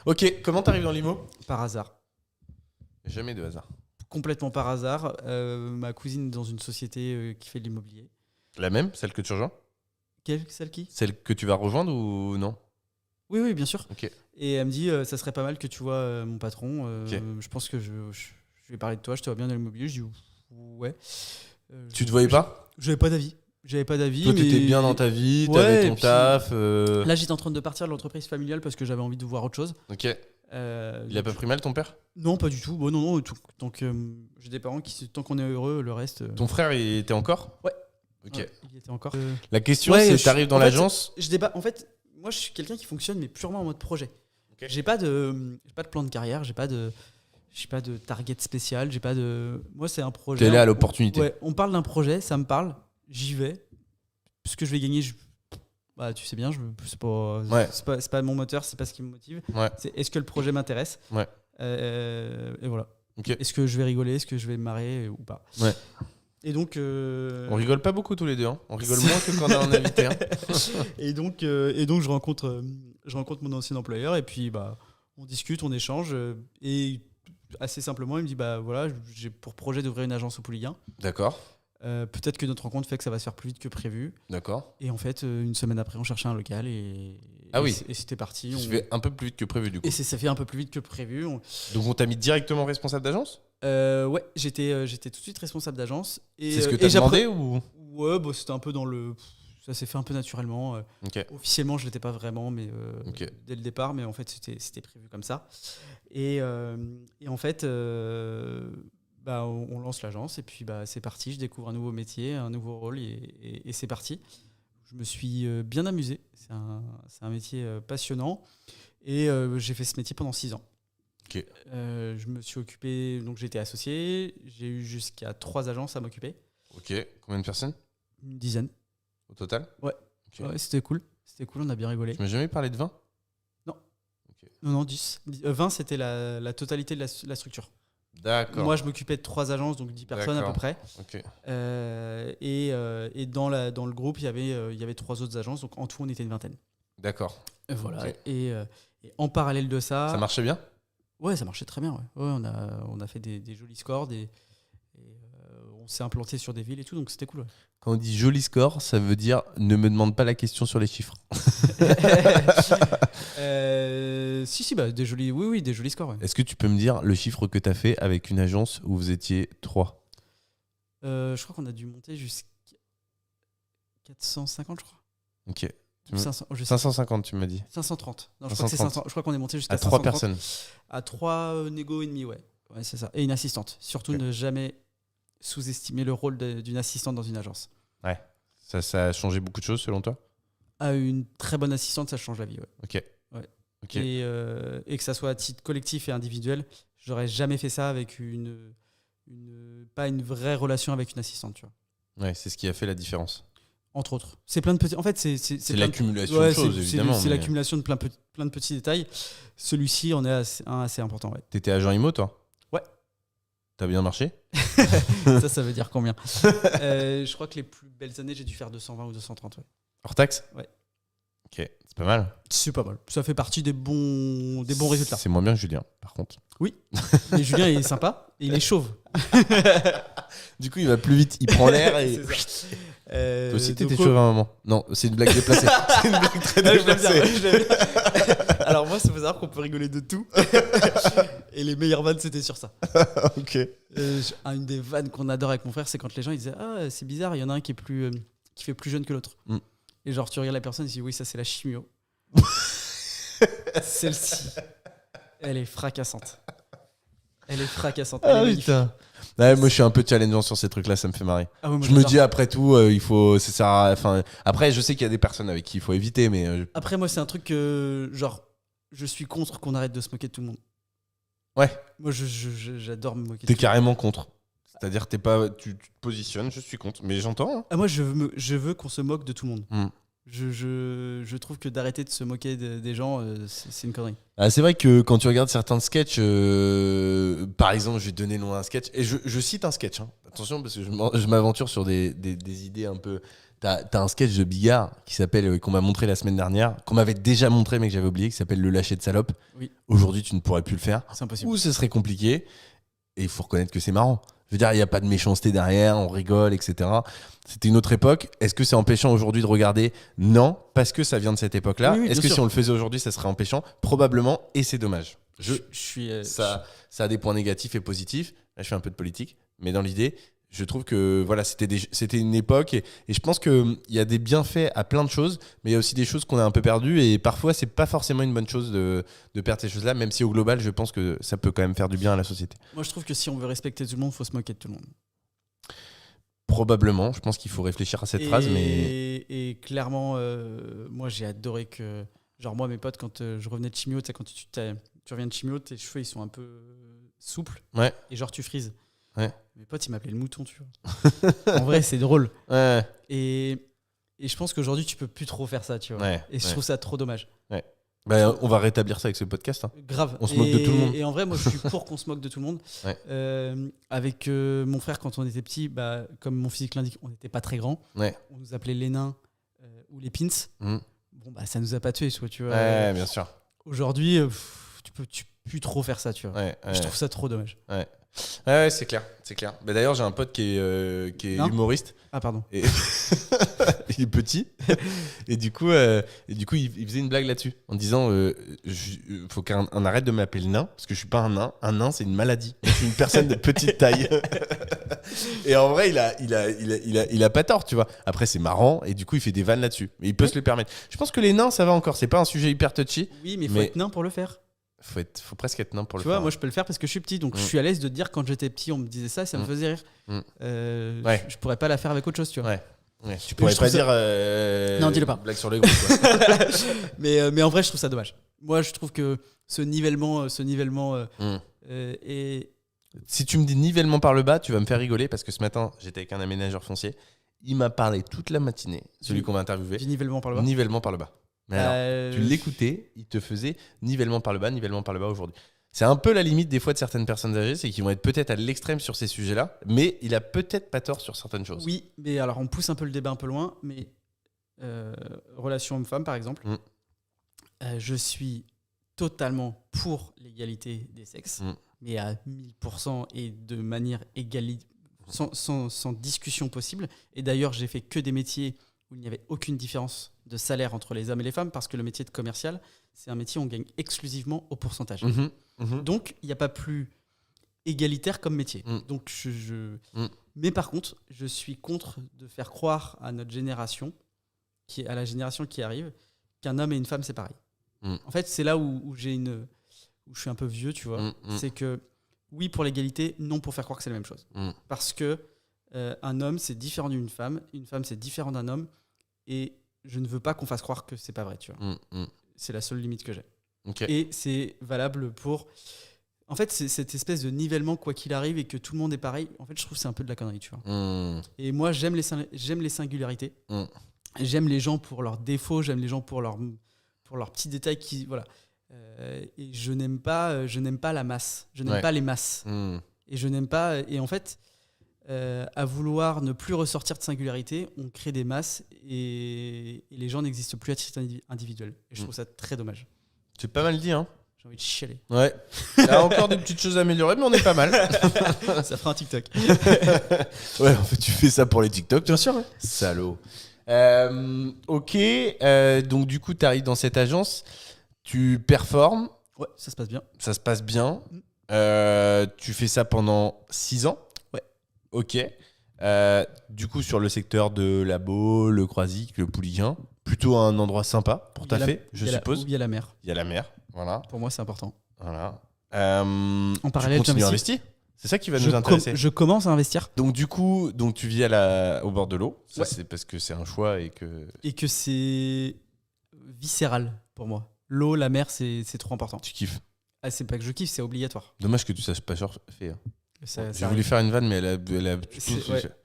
Ok, comment t'arrives dans l'IMO? Par hasard. Jamais de hasard. Complètement par hasard. Ma cousine est dans une société qui fait de l'immobilier. La même, celle que tu rejoins? Celle qui? Celle que tu vas rejoindre ou non? Oui, bien sûr. Ok. Et elle me dit, ça serait pas mal que tu vois mon patron. Ok. Je pense que je vais parler de toi, je te vois bien dans l'immobilier. Je dis, ouais. Tu te voyais pas? J'avais pas d'avis. Toi, t'étais bien dans ta vie, Ouais, t'avais et ton puis- taf. Là, j'étais en train de partir de l'entreprise familiale parce que j'avais envie de voir autre chose. Ok. Il a pas Donc- pris mal ton père? Non, pas du tout. Bon, non. Donc, j'ai des parents qui, tant qu'on est heureux, le reste. Ton frère, il était encore? Ouais. Ok. Ouais, il était encore. La question, Ouais, c'est t'arrives dans en fait, l'agence. Je débat. En fait, moi, je suis quelqu'un qui fonctionne, mais purement en mode projet. Ok. J'ai pas de plan de carrière. J'ai pas de target spécial. J'ai pas de. Moi, c'est un projet. T'es là à l'opportunité. Ouais, on parle d'un projet, ça me parle. J'y vais. Ce que je vais gagner, bah, tu sais bien, c'est pas, Ouais. c'est pas mon moteur, c'est pas ce qui me motive. Ouais. C'est est-ce que le projet m'intéresse. Ouais. Et voilà. Ok. Est-ce que je vais rigoler, est-ce que je vais me marrer ou pas. Ouais. Et donc, On rigole pas beaucoup tous les deux. Hein. On rigole moins que quand on a un invité. Hein. et donc je rencontre mon ancien employeur et puis on discute, on échange et assez simplement il me dit voilà, j'ai pour projet d'ouvrir une agence au Pouliguen. D'accord. Peut-être que notre rencontre fait que ça va se faire plus vite que prévu. D'accord. Et en fait, une semaine après, on cherchait un local et c'était parti. Ça fait un peu plus vite que prévu du coup. Et ça fait un peu plus vite que prévu. Donc on t'a mis directement responsable d'agence ? Ouais, j'étais tout de suite responsable d'agence. C'est ce que t'as demandé ou ? Ouais, c'était un peu dans le... Ça s'est fait un peu naturellement. Ok. Officiellement, je l'étais pas vraiment, mais dès le départ, mais en fait, c'était prévu comme ça. Et en fait, on lance l'agence et puis c'est parti. Je découvre un nouveau métier, un nouveau rôle et c'est parti. Je me suis bien amusé. C'est un métier passionnant et j'ai fait ce métier pendant 6 ans. Ok. Je me suis occupé, donc j'étais associé. J'ai eu jusqu'à 3 agences à m'occuper. Ok. Combien de personnes ? Une dizaine. Au total ? Ouais. Ok. Ouais, c'était cool. C'était cool, on a bien rigolé. Tu m'as jamais parlé de vin ? Non, 10. 20, c'était la totalité de la structure. D'accord. Moi, je m'occupais de 3 agences, donc 10 personnes à peu près. Ok. Et dans le groupe, il y avait 3 autres agences, donc en tout, on était une vingtaine. D'accord. Voilà. Ok. Et en parallèle de ça... Ça marchait bien ? Ouais, ça marchait très bien. Ouais. Ouais, on a fait des jolis scores, on s'est implanté sur des villes et tout, donc c'était cool. Ouais. Quand on dit joli score, ça veut dire ne me demande pas la question sur les chiffres. Si, des jolis scores. Ouais. Est-ce que tu peux me dire le chiffre que tu as fait avec une agence où vous étiez 3 ? Je crois qu'on a dû monter jusqu'à 450, je crois. Ok. Ou 500, je sais 550, tu m'as dit. 530. Non, 530. je crois que c'est 500. Je crois qu'on est monté jusqu'à À 3 530. personnes. À 3 négo et demi, ouais. Ouais, c'est ça. Et une assistante. Surtout ne jamais sous-estimer le rôle d'une assistante dans une agence. Ouais. Ça a changé beaucoup de choses selon toi ? Une très bonne assistante, ça change la vie, ouais. Ok. Ouais. Ok. Et que ça soit à titre collectif et individuel, j'aurais jamais fait ça avec pas une vraie relation avec une assistante, tu vois. Ouais, c'est ce qui a fait la différence. Entre autres. C'est plein de petits... En fait, c'est l'accumulation de choses, évidemment. C'est l'accumulation de plein de petits détails. Celui-ci en est assez important, ouais. T'étais agent IMO, toi ? Ouais. T'as bien marché ? Ça veut dire combien ? Je crois que les plus belles années, j'ai dû faire 220 ou 230, ouais. Hors taxe ? Ouais. Ok, c'est pas mal. C'est pas mal. Ça fait partie des bons résultats. C'est moins bien que Julien, par contre. Oui. Mais Julien, il est sympa et il est chauve. Du coup, il va plus vite, il prend l'air et... C'est ça. Toi aussi, t'étais chauve à un moment. Non, c'est une blague déplacée. C'est une blague très Je l'aime bien, déplacée. je l'aime bien. Alors moi, il faut savoir qu'on peut rigoler de tout. Et les meilleures vannes, c'était sur ça. Ok. Une des vannes qu'on adore avec mon frère, c'est quand les gens ils disaient c'est bizarre, il y en a un qui fait plus jeune que l'autre. Et genre tu regardes la personne et tu dis oui, ça c'est la chimio. Celle-ci, elle est fracassante. Elle est fracassante. Elle est magnifique. Putain. Ouais, moi je suis un peu challengeant sur ces trucs-là, ça me fait marrer. Ah ouais, moi, Je me j'adore. dis après tout, il faut, ça sert à, enfin, après je sais qu'il y a des personnes avec qui il faut éviter, mais Après moi c'est un truc que genre je suis contre qu'on arrête de se moquer de tout le monde. ouais, Moi j'adore me moquer. t'es de tout le monde. carrément contre. C'est-à-dire tu te positionnes, je suis contre, mais j'entends. Hein. Ah, moi je veux qu'on se moque de tout le monde. Mm. Je trouve que d'arrêter de se moquer des gens, c'est une connerie. Ah, c'est vrai que quand tu regardes certains sketchs, par exemple, je vais te donner le nom d'un sketch, et je cite un sketch, hein. Attention parce que je m'aventure sur des idées un peu... T'as un sketch de Bigard qui s'appelle, qu'on m'a montré la semaine dernière, qu'on m'avait déjà montré mais que j'avais oublié, qui s'appelle Le lâcher de salope. Oui. Aujourd'hui, tu ne pourrais plus le faire. C'est impossible. Ou ce serait compliqué, et il faut reconnaître que c'est marrant. Je veux dire, il n'y a pas de méchanceté derrière, on rigole, etc. C'était une autre époque. Est-ce que c'est empêchant aujourd'hui de regarder ? Non, parce que ça vient de cette époque-là. Oui, Est-ce bien que sûr. si on le faisait aujourd'hui, ça serait empêchant ? Probablement, et c'est dommage. Je suis Ça a des points négatifs et positifs. Là, je fais un peu de politique, mais dans l'idée, je trouve que voilà, c'était une époque et je pense qu'il y a des bienfaits à plein de choses, mais il y a aussi des choses qu'on a un peu perdues et parfois, c'est pas forcément une bonne chose de perdre ces choses-là, même si au global, je pense que ça peut quand même faire du bien à la société. Moi je trouve que si on veut respecter tout le monde, il faut se moquer de tout le monde. Probablement, je pense qu'il faut réfléchir à cette phrase, mais Et clairement, moi j'ai adoré que. Genre, moi, mes potes, quand je revenais de chimio, tu sais, quand tu reviens de chimio, tes cheveux ils sont un peu souples. Ouais. Et genre, tu frises. Ouais. Mes potes, ils m'appelaient le mouton, tu vois. En vrai, c'est drôle. ouais, Et je pense qu'aujourd'hui, tu peux plus trop faire ça, tu vois. ouais, Et je ouais. trouve ça trop dommage. Ouais. Bah, on va rétablir ça avec ce podcast. Hein. Grave. On se moque de tout le monde. Et en vrai, moi, je suis pour qu'on se moque de tout le monde. Ouais. Avec mon frère, quand on était petit, bah, comme mon physique l'indique, on n'était pas très grand. Ouais. On nous appelait les nains ou les pins. Bon, bah, ça nous a pas tués, tu vois. Ouais, bien sûr. Aujourd'hui, tu peux plus trop faire ça, tu vois. Ouais, Je trouve ça trop dommage. Ouais, c'est clair. Bah, d'ailleurs, j'ai un pote qui est humoriste. Ah, pardon. Et il est petit. Et du coup, il faisait une blague là-dessus en disant faut qu'on arrête de m'appeler le nain parce que je suis pas un nain. Un nain, c'est une maladie. C'est une personne de petite taille. Et en vrai, il a pas tort, tu vois. Après, c'est marrant et du coup, il fait des vannes là-dessus. Mais il peut se le permettre. Je pense que les nains, ça va encore. C'est pas un sujet hyper touchy. Oui, mais il faut être nain pour le faire. Faut presque être nain pour le faire. Tu vois, moi je peux le faire parce que je suis petit, donc je suis à l'aise de dire quand j'étais petit, on me disait ça me faisait rire. Je pourrais pas la faire avec autre chose, tu vois. Ouais. Tu pourrais pas dire. Non, dis-le pas. Blague sur les groupes. mais en vrai, je trouve ça dommage. Moi, je trouve que ce nivellement est. Si tu me dis nivellement par le bas, tu vas me faire rigoler parce que ce matin, j'étais avec un aménageur foncier. Il m'a parlé toute la matinée, celui qu'on va interviewer. Du nivellement par le bas. Nivellement par le bas. Mais alors, tu l'écoutais, il te faisait nivellement par le bas aujourd'hui. C'est un peu la limite des fois de certaines personnes âgées, c'est qu'ils vont être peut-être à l'extrême sur ces sujets-là, mais il a peut-être pas tort sur certaines choses. Oui, mais alors on pousse un peu le débat un peu loin, mais relation homme-femme par exemple, je suis totalement pour l'égalité des sexes, mais à 1000% et de manière sans discussion possible. Et d'ailleurs, j'ai fait que des métiers où il n'y avait aucune différence de salaire entre les hommes et les femmes, parce que le métier de commercial, c'est un métier où on gagne exclusivement au pourcentage. Donc, il n'y a pas plus égalitaire comme métier. Donc, Mais par contre, je suis contre de faire croire à notre génération, à la génération qui arrive, qu'un homme et une femme, c'est pareil. En fait, c'est là où je suis un peu vieux, tu vois. C'est que, oui, pour l'égalité, non pour faire croire que c'est la même chose. Parce que un homme, c'est différent d'une femme, une femme, c'est différent d'un homme, et je ne veux pas qu'on fasse croire que c'est pas vrai, tu vois. C'est la seule limite que j'ai. Okay. Et c'est valable pour... En fait, c'est cette espèce de nivellement, quoi qu'il arrive, et que tout le monde est pareil. En fait, je trouve que c'est un peu de la connerie, tu vois. Et moi, j'aime les singularités. J'aime les gens pour leurs défauts, j'aime les gens pour leurs petits détails qui... Voilà. Et je n'aime pas la masse. Je n'aime pas les masses. Et je n'aime pas... Et en fait... à vouloir ne plus ressortir de singularité, on crée des masses et les gens n'existent plus à titre individuel. Et je trouve ça très dommage. C'est pas mal dit, hein. J'ai envie de chialer. Ouais. Il y a encore des petites choses à améliorer, mais on est pas mal. Ça fera un TikTok. Ouais, en fait, tu fais ça pour les TikTok. Bien sûr, ouais. Salaud. Ok. Donc, du coup, tu arrives dans cette agence, tu performes. Ouais, ça se passe bien. Ça se passe bien. Tu fais ça pendant 6 ans. Ouais. Ok. Du coup, sur le secteur de la Baule, le Croisic, le Pouliguen, plutôt un endroit sympa pour taffer, je suppose. Il y a la mer. Il y a la mer, voilà. Pour moi, c'est important. Voilà. En parallèle, tu continues à investir. C'est ça qui va nous intéresser. Je commence à investir. Donc du coup, tu vis au bord de l'eau. Ça, c'est parce que c'est un choix et que c'est viscéral pour moi. L'eau, la mer, c'est trop important. Tu kiffes. Ah, c'est pas que je kiffe, c'est obligatoire. Dommage que tu saches pas surfer. J'ai voulu arrive. faire une vanne, mais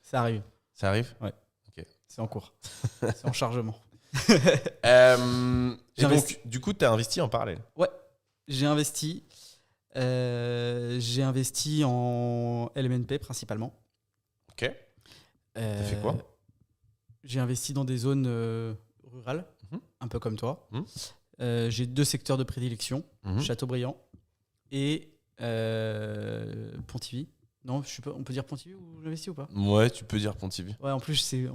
ça arrive. Ça arrive. Ouais. Ok. C'est en cours. C'est en chargement. Et donc, du coup, tu as investi en parallèle. Ouais, j'ai investi en LMNP principalement. Ok. T'as fait quoi? J'ai investi dans des zones rurales, un peu comme toi. J'ai 2 secteurs de prédilection, Châteaubriand et Pontivy. Non, on peut dire Pontivy où j'investis ou pas? Ouais, tu peux dire Pontivy. Ouais, en plus, c'est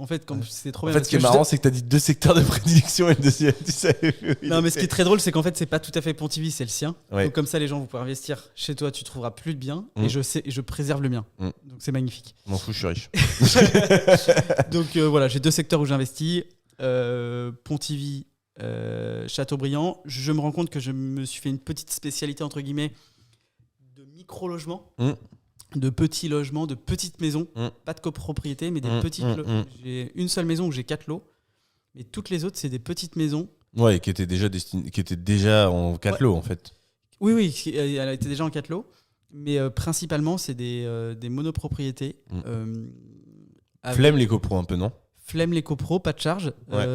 trop bien. En fait, ce qui est marrant, c'est que tu as dit 2 secteurs de prédilection et le deuxième, tu savais. Non, mais ce qui est très drôle, c'est qu'en fait, c'est pas tout à fait Pontivy, c'est le sien. Ouais. Donc, comme ça, les gens, vous pouvez investir chez toi, tu trouveras plus de biens et je préserve le mien. Donc, c'est magnifique. M'en fous, je suis riche. Donc, voilà, j'ai 2 secteurs où j'investis Pontivy, Châteaubriand. Je me rends compte que je me suis fait une petite spécialité, entre guillemets, de micro-logement. De petits logements, de petites maisons, pas de copropriété, mais des petites J'ai une seule maison où j'ai 4 lots, mais toutes les autres, c'est des petites maisons. Ouais, qui étaient déjà en 4 lots, en fait. Oui, elle était déjà en 4 lots, mais principalement, c'est des monopropriétés. Flemme les copros un peu, non? Flemme les copros, pas de charge. Ouais.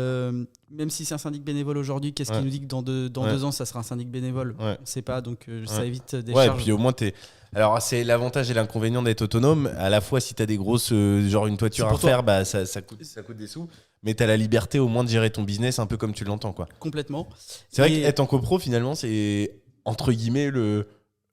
Même si c'est un syndic bénévole aujourd'hui, qu'est-ce Ouais. qui nous dit que dans 2 ans, ça sera un syndic bénévole? Ouais. On ne sait pas, donc ça évite des Ouais, et charges. puis au moins, alors, c'est l'avantage et l'inconvénient d'être autonome. À la fois, si t'as des grosses, genre une toiture C'est à pour toi. refaire, bah, ça coûte des sous. Mais t'as la liberté au moins de gérer ton business un peu comme tu l'entends, quoi. Complètement. C'est vrai Et- qu'être en copro, finalement, c'est entre guillemets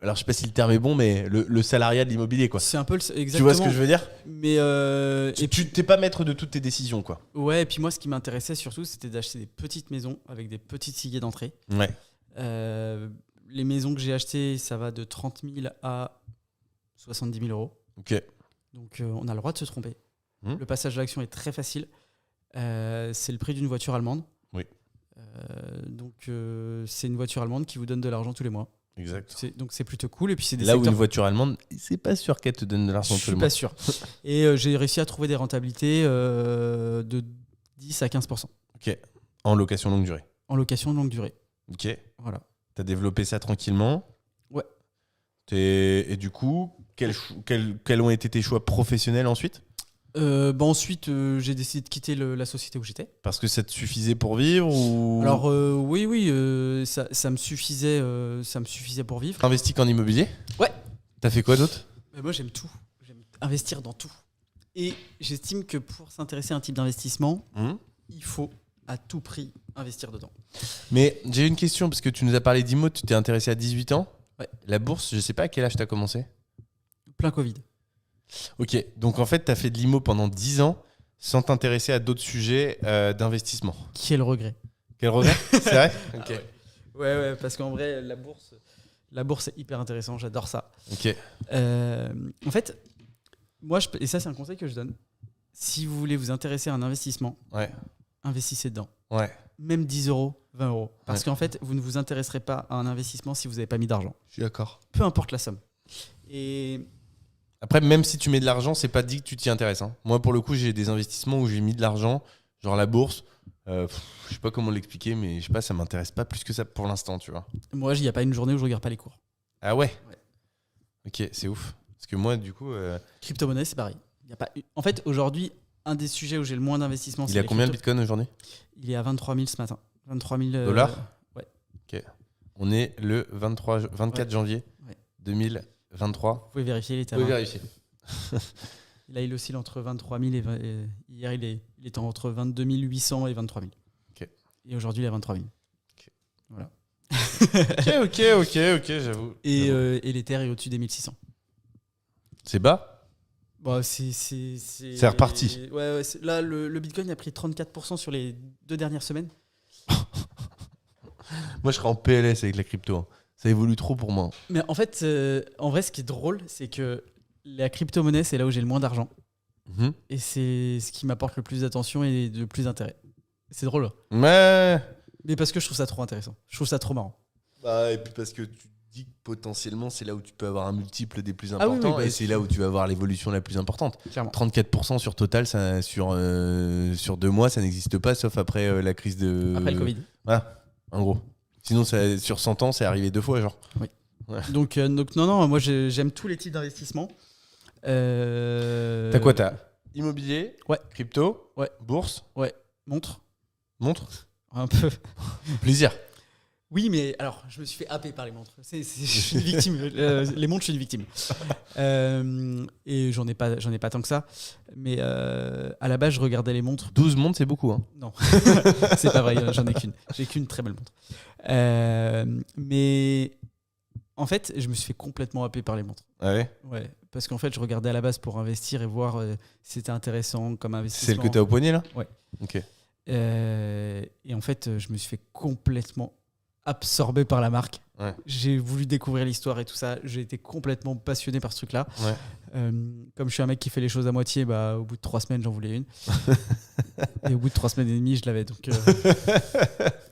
alors, je sais pas si le terme est bon, mais le salariat de l'immobilier, quoi. C'est un peu exactement. Tu vois ce que je veux dire? Mais Et puis, t'es pas maître de toutes tes décisions, quoi. ouais, et puis moi, ce qui m'intéressait surtout, c'était d'acheter des petites maisons avec des petites tickets d'entrée. Ouais. Les maisons que j'ai achetées, ça va de 30 000 à 70 000 euros. Ok. Donc on a le droit de se tromper. Mmh. Le passage à l'action est très facile. C'est le prix d'une voiture allemande. Oui. Donc c'est une voiture allemande qui vous donne de l'argent tous les mois. Exact. Donc c'est plutôt cool. Et puis c'est des Là où secteurs... une voiture allemande, c'est pas sûr qu'elle te donne de l'argent Je tout suis le pas monde. sûr. Et j'ai réussi à trouver des rentabilités de 10 à 15% Ok. En location longue durée. en location de longue durée. Ok. Voilà. T'as développé ça tranquillement. Ouais. Et du coup, quels ont été tes choix professionnels ensuite? Ensuite, j'ai décidé de quitter la société où j'étais. Parce que ça te suffisait pour vivre ou Alors oui, ça me suffisait pour vivre. investi qu'en immobilier? Ouais. T'as fait quoi d'autre? Mais moi j'aime tout, j'aime investir dans tout. Et j'estime que pour s'intéresser à un type d'investissement, il faut à tout prix investir dedans. Mais j'ai une question, parce que tu nous as parlé d'IMO, tu t'es intéressé à 18 ans. Ouais. La bourse, je sais pas à quel âge t'as commencé. Plein Covid. Ok, donc en fait, t'as fait de l'IMO pendant 10 ans sans t'intéresser à d'autres sujets d'investissement. Quel regret. Quel regret? C'est vrai? Ok. Ah ouais, parce qu'en vrai, la bourse est hyper intéressant, j'adore ça. Ok. En fait, moi, et ça c'est un conseil que je donne, si vous voulez vous intéresser à un investissement, Ouais. investissez dedans. Ouais. Même 10 euros, 20 euros. Parce Ouais. qu'en fait, vous ne vous intéresserez pas à un investissement si vous n'avez pas mis d'argent. Je suis d'accord. Peu importe la somme. Et Après, même si tu mets de l'argent, c'est pas dit que tu t'y intéresses. Hein. Moi, pour le coup, j'ai des investissements où j'ai mis de l'argent, genre la bourse. Je sais pas comment l'expliquer, mais je sais pas, ça m'intéresse pas plus que ça pour l'instant, tu vois. moi, il n'y a pas une journée où je regarde pas les cours. Ah ouais? Ouais. Ok, c'est ouf. Parce que moi, du coup, Crypto-monnaie, c'est pareil. Il y a pas... En fait, aujourd'hui, un des sujets où j'ai le moins d'investissement, il c'est a les combien de cryptos. bitcoin aujourd'hui? Il est à 23 000 ce matin. 23 000 Dollars? Ouais. On est le 24 Ouais. janvier Ouais. 2023. Vous pouvez vérifier, il est à Vous pouvez 20. vérifier. Là, il oscille entre 23 000 et hier, il est entre 22 800 et 23 000. Ok. Et aujourd'hui, il est à 23 000. Ok. Voilà. Ok, j'avoue. Et, J'avoue. et l'Ether est au-dessus des 1600. C'est bas? Bon, c'est reparti. Ouais, là, le Bitcoin a pris 34% sur les 2 dernières semaines. Moi, je serais en PLS avec la crypto. Hein. Ça évolue trop pour moi. Mais en fait, en vrai, ce qui est drôle, c'est que la crypto-monnaie, c'est là où j'ai le moins d'argent. Mhm. Et c'est ce qui m'apporte le plus d'attention et le plus d'intérêt. C'est drôle. Ouais. Mais parce que je trouve ça trop intéressant. Je trouve ça trop marrant. Bah, et puis parce que tu dis que potentiellement, c'est là où tu peux avoir un multiple des plus Ah oui, importants. bah, et c'est là où tu vas avoir l'évolution la plus importante. Clairement. 34% sur total, ça, sur 2 mois, ça n'existe pas, sauf après la crise de. Après le Covid. Voilà, en gros. Sinon, ça, sur 100 ans, c'est arrivé 2 fois, genre. Donc non, moi j'aime tous les types d'investissements. T'as quoi? T'as immobilier, Ouais. crypto, Ouais. bourse, Montre. montre, Un peu. plaisir. Oui, mais alors, je me suis fait happer par les montres. Je suis une victime. Les montres, je suis une victime. Et j'en ai pas tant que ça. Mais à la base, je regardais les montres. 12 montres, c'est beaucoup. Hein. Non, c'est pas vrai, j'en ai qu'une. J'ai qu'une très belle montre. Mais en fait, je me suis fait complètement happer par les montres. Ah ouais. Ouais, parce qu'en fait, je regardais à la base pour investir et voir si c'était intéressant comme C'est investissement. celle que t'as au poignet, là? Ouais. Ok. Et en fait, je me suis fait complètement absorbé par la marque. Ouais. J'ai voulu découvrir l'histoire et tout ça. J'ai été complètement passionné par ce truc-là. Ouais. Comme je suis un mec qui fait les choses à moitié, bah, au bout de 3 semaines, j'en voulais une. Et au bout de 3 semaines et demie, je l'avais. Donc,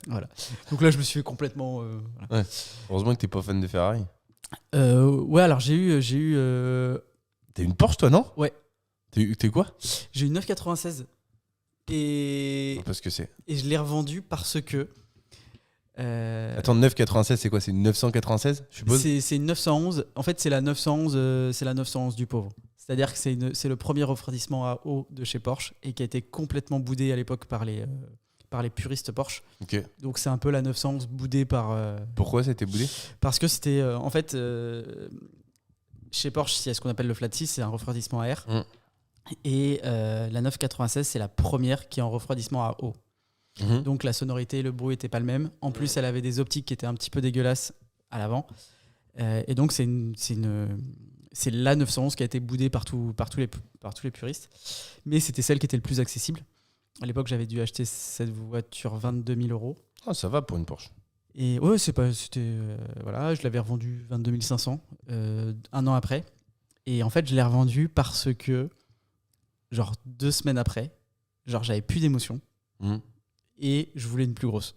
voilà. Donc là, je me suis fait complètement... voilà. Heureusement que t'es pas fan de Ferrari. Ouais, alors j'ai eu T'as une Porsche, toi, non? Ouais. T'es quoi? j'ai eu une 996 et Parce que c'est. je l'ai revendue parce que Attends, 996, c'est quoi? C'est une 996, je suppose? c'est une 911. En fait, c'est la 911 du pauvre. C'est-à-dire que c'est le premier refroidissement à eau de chez Porsche et qui a été complètement boudé à l'époque par les puristes Porsche. Ok. Donc c'est un peu la 911 boudée Pourquoi c'était boudé? parce que c'était en fait chez Porsche, il y a ce qu'on appelle le flat 6, c'est un refroidissement à air. Et la 996, c'est la première qui est en refroidissement à eau. Donc la sonorité et le bruit n'étaient pas le même. En plus, elle avait des optiques qui étaient un petit peu dégueulasses à l'avant. Et donc c'est la 911 qui a été boudée par tous les puristes. Mais c'était celle qui était le plus accessible. À l'époque, j'avais dû acheter cette voiture 22 000 €. Ah, ça va pour une Porsche. Et ouais, voilà, je l'avais revendue 22 500 un an après. Et en fait, je l'ai revendue parce que, genre 2 semaines après, genre j'avais plus d'émotion et je voulais une plus grosse.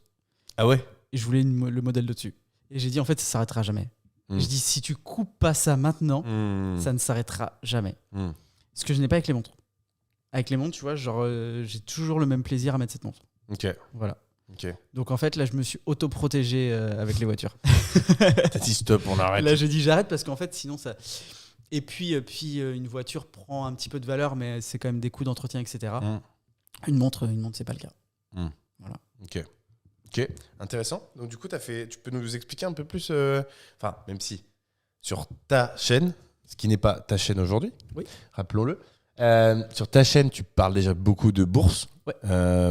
Ah ouais? Et je voulais le modèle de-dessus. Et j'ai dit, en fait, ça s'arrêtera jamais. Et je dis, si tu coupes pas ça maintenant, ça ne s'arrêtera jamais. Ce que je n'ai pas avec les montres. Avec les montres, tu vois, genre, j'ai toujours le même plaisir à mettre cette montre. Ok. Voilà. Ok. Donc en fait, là, je me suis auto-protégé avec les voitures. T'as dit stop, on arrête. Là, j'ai dit j'arrête parce qu'en fait, sinon ça. Et puis, une voiture prend un petit peu de valeur, mais c'est quand même des coûts d'entretien, etc. Une montre, c'est pas le cas. Voilà. Ok, intéressant. Donc du coup, tu peux nous expliquer un peu plus, enfin, même si sur ta chaîne, ce qui n'est pas ta chaîne aujourd'hui, rappelons-le. Sur ta chaîne, tu parles déjà beaucoup de bourse,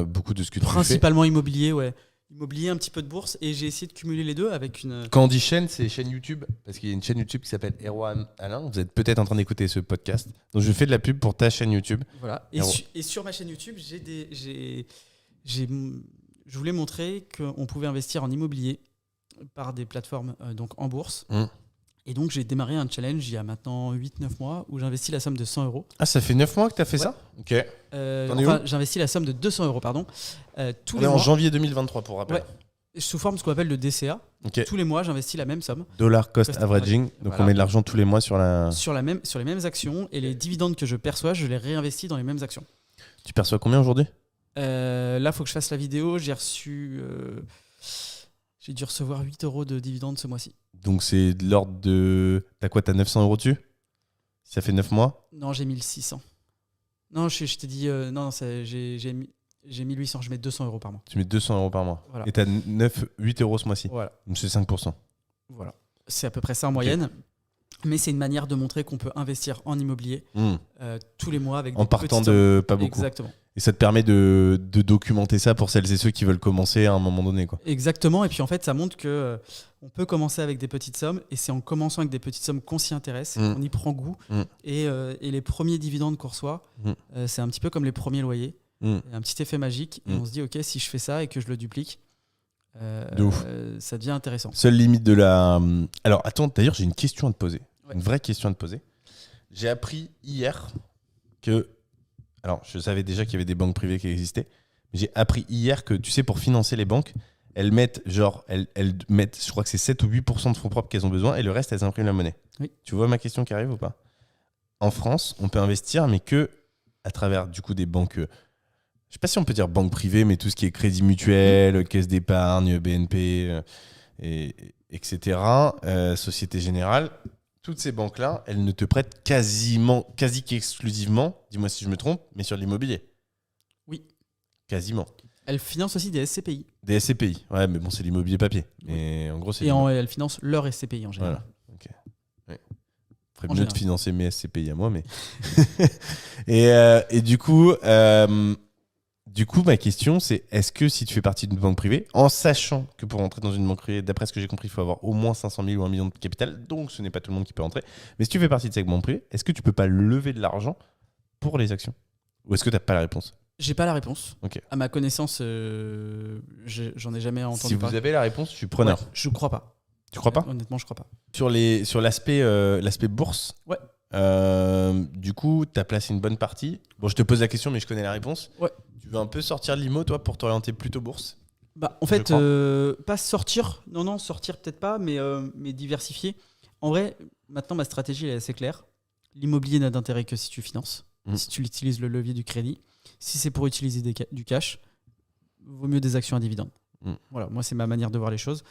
beaucoup de ce que tu fais. Principalement immobilier, ouais. Immobilier, un petit peu de bourse, et j'ai essayé de cumuler les deux avec une. Quand on dit chaîne, c'est chaîne YouTube, parce qu'il y a une chaîne YouTube qui s'appelle Erwan Alain. Vous êtes peut-être en train d'écouter ce podcast. Donc je fais de la pub pour ta chaîne YouTube. Voilà. Et sur ma chaîne YouTube, je voulais montrer qu'on pouvait investir en immobilier par des plateformes donc en bourse. Et donc, j'ai démarré un challenge il y a maintenant 8-9 mois où j'investis la somme de 100 €. Ah, ça fait 9 mois que tu as fait ça? Ok. J'investis la somme de 200 € pardon. Tous On les est en mois, janvier 2023 pour rappel. sous forme de ce qu'on appelle le DCA. Ok. Tous les mois, j'investis la même somme. Dollar cost averaging. Donc Voilà. on met de l'argent tous les mois sur la. Sur les mêmes actions. Et les dividendes que je perçois, je les réinvestis dans les mêmes actions. Tu perçois combien aujourd'hui? Là, il faut que je fasse la vidéo. J'ai dû recevoir 8 € de dividendes ce mois-ci. Donc c'est de l'ordre de. T'as quoi? T'as 900 € dessus? Ça fait 9 mois? Non, j'ai 1600. Non, je t'ai dit. Non, j'ai 1800. Je mets 200 € par mois. Tu mets 200 € par mois. Voilà. Et t'as 8 € ce mois-ci. Voilà. Donc c'est 5%. Voilà. C'est à peu près ça en moyenne. Mais c'est une manière de montrer qu'on peut investir en immobilier tous les mois avec En des partant petites de sommes. pas beaucoup. Exactement. Et ça te permet de documenter ça pour celles et ceux qui veulent commencer à un moment donné, quoi. Exactement. Et puis en fait, ça montre que on peut commencer avec des petites sommes. Et c'est en commençant avec des petites sommes qu'on s'y intéresse, on y prend goût. Et les premiers dividendes qu'on reçoit, c'est un petit peu comme les premiers loyers. Un petit effet magique. Et on se dit, OK, si je fais ça et que je le duplique, de ouf. Ça devient intéressant. Seule limite de la. Alors attends, d'ailleurs, j'ai une question à te poser. Une vraie question à te poser. J'ai appris hier que. Alors, je savais déjà qu'il y avait des banques privées qui existaient. Mais j'ai appris hier que, tu sais, pour financer les banques, elles mettent, je crois que c'est 7 ou 8% de fonds propres qu'elles ont besoin et le reste, elles impriment la monnaie. Oui. Tu vois ma question qui arrive ou pas? En France, on peut investir, mais que à travers, du coup, des banques. Je sais pas si on peut dire banque privée, mais tout ce qui est crédit mutuel, caisse d'épargne, BNP, etc., Société Générale, toutes ces banques-là, elles ne te prêtent quasi qu'exclusivement, dis-moi si je me trompe, mais sur l'immobilier. Oui. Quasiment. Elles financent aussi des SCPI. Des SCPI, ouais, mais bon, c'est l'immobilier papier. Mais en gros, c'est. Elles financent leur SCPI en général. Voilà. Ok. Ouais. Ferait mieux de financer mes SCPI à moi, mais. et du coup. Ma question, c'est est-ce que si tu fais partie d'une banque privée, en sachant que pour entrer dans une banque privée, d'après ce que j'ai compris, il faut avoir au moins 500 000 ou 1 million de capital, donc ce n'est pas tout le monde qui peut entrer. Mais si tu fais partie de cette banque privée, est-ce que tu peux pas lever de l'argent pour les actions? Ou est-ce que tu n'as pas la réponse? J'ai pas la réponse. Okay. À ma connaissance, j'en ai jamais entendu parler. Si vous avez la réponse, je suis preneur. Ouais, je crois pas. Tu crois pas? Honnêtement, je crois pas. Sur l'aspect bourse, ouais. Du coup, tu as placé une bonne partie. Bon, je te pose la question, mais je connais la réponse. Ouais. Tu veux un peu sortir de l'IMO, toi, pour t'orienter plutôt bourse? Bah, en fait, pas sortir. Non, sortir peut-être pas, mais diversifier. En vrai, maintenant, ma stratégie elle est assez claire. L'immobilier n'a d'intérêt que si tu finances, si tu utilises le levier du crédit. Si c'est pour utiliser du cash, vaut mieux des actions à dividendes. Voilà, moi, c'est ma manière de voir les choses.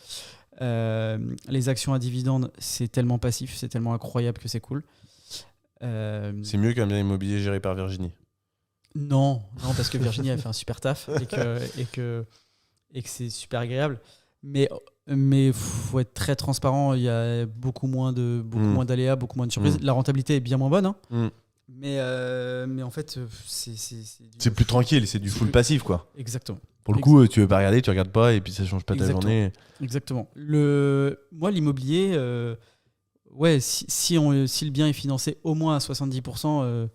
Les actions à dividendes, c'est tellement passif, c'est tellement incroyable que c'est cool. C'est mieux qu'un bien immobilier géré par Virginie. Non, parce que Virginie a fait un super taf et que c'est super agréable. Mais faut être très transparent. Il y a beaucoup moins d'aléas, beaucoup moins de surprises. La rentabilité est bien moins bonne. Hein. Mais en fait, c'est plus tranquille, c'est du full passif, quoi. Exactement. Pour le coup, tu veux pas regarder, tu regardes pas et puis ça change pas ta journée. Exactement. Moi, l'immobilier, si le bien est financé au moins à 70%,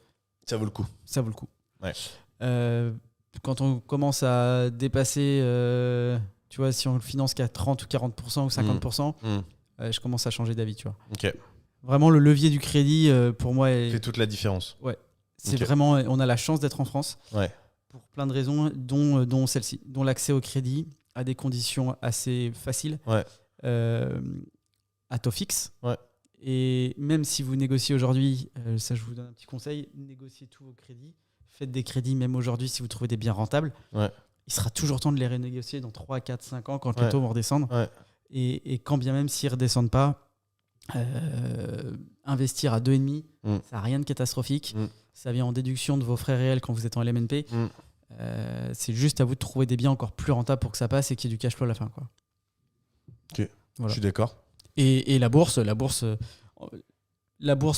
ça vaut le coup. Ça vaut le coup. Ouais. Quand on commence à dépasser, tu vois, si on le finance qu'à 30 ou 40% ou 50%, je commence à changer d'avis, tu vois. Ok. Vraiment, le levier du crédit, pour moi, fait toute la différence. Ouais. C'est vraiment, on a la chance d'être en France. Ouais. Pour plein de raisons, dont celle-ci, dont l'accès au crédit à des conditions assez faciles, à taux fixe. Ouais. Et même si vous négociez aujourd'hui, ça je vous donne un petit conseil, négociez tous vos crédits. Faites des crédits même aujourd'hui si vous trouvez des biens rentables. Ouais. Il sera toujours temps de les renégocier dans 3, 4, 5 ans quand les taux vont redescendre. Ouais. Et quand bien même s'ils ne redescendent pas, investir à 2,5, ça n'a rien de catastrophique. Ça vient en déduction de vos frais réels quand vous êtes en LMNP. C'est juste à vous de trouver des biens encore plus rentables pour que ça passe et qu'il y ait du cash flow à la fin, quoi. Ok, voilà. Je suis d'accord. Et la bourse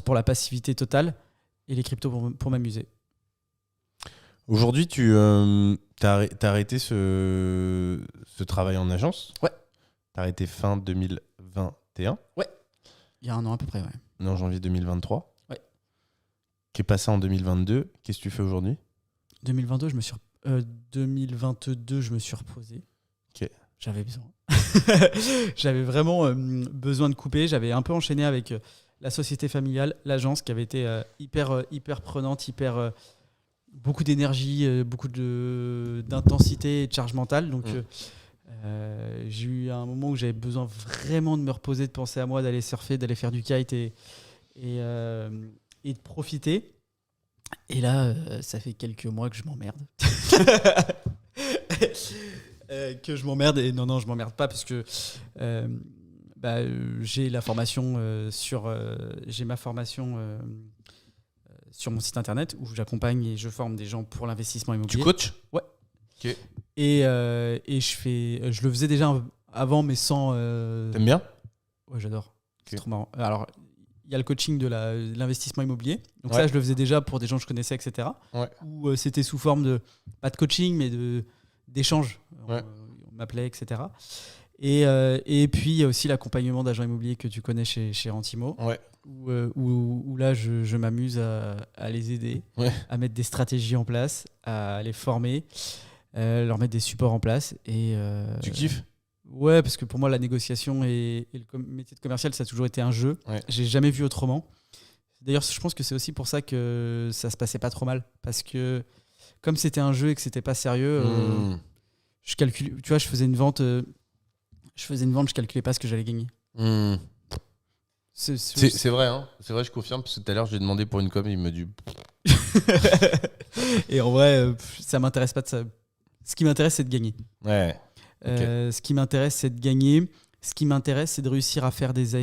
pour la passivité totale et les cryptos pour m'amuser. Aujourd'hui, tu as arrêté ce travail en agence. Ouais. Tu as arrêté fin 2021. Ouais. Il y a un an à peu près, ouais. En janvier 2023. Ouais. Qui est passé en 2022. Qu'est-ce que tu fais aujourd'hui ? 2022, je me suis reposé. Ok. J'avais besoin. J'avais vraiment besoin de couper. J'avais un peu enchaîné avec la société familiale, l'agence qui avait été hyper prenante, beaucoup d'énergie, beaucoup d'intensité et de charge mentale. Donc j'ai eu un moment où j'avais besoin vraiment de me reposer, de penser à moi, d'aller surfer, d'aller faire du kite et de profiter. Et là, ça fait quelques mois que je m'emmerde. Que je m'emmerde. Et non, je m'emmerde pas parce que j'ai la formation j'ai ma formation sur mon site internet où j'accompagne et je forme des gens pour l'investissement immobilier. Tu coaches ? Ouais. Ok. Et je le faisais déjà avant, mais sans. T'aimes bien ? Ouais, j'adore. Okay. C'est trop marrant. Alors, il y a le coaching de l'investissement immobilier. Donc ça, je le faisais déjà pour des gens que je connaissais, etc. Ouais. Où c'était sous forme de, pas de coaching, mais d'échange. Ouais. On m'appelait, etc. Et puis, il y a aussi l'accompagnement d'agents immobiliers que tu connais chez Rentimo. Ouais. Où là, je m'amuse à les aider, à mettre des stratégies en place, à les former, leur mettre des supports en place. Tu kiffes ? Ouais, parce que pour moi, la négociation et le métier de commercial, ça a toujours été un jeu. Ouais. J'ai jamais vu autrement. D'ailleurs, je pense que c'est aussi pour ça que ça se passait pas trop mal. Parce que comme c'était un jeu et que c'était pas sérieux, je calcule. Tu vois, je faisais une vente, je calculais pas ce que j'allais gagner. C'est vrai, hein. C'est vrai, je confirme. Parce que tout à l'heure, je lui ai demandé pour une com, il me dit. Et en vrai, ça m'intéresse pas de ça. Ce qui m'intéresse, c'est de gagner. Ouais. Okay. Ce qui m'intéresse, c'est de gagner. Ce qui m'intéresse, c'est de réussir à faire des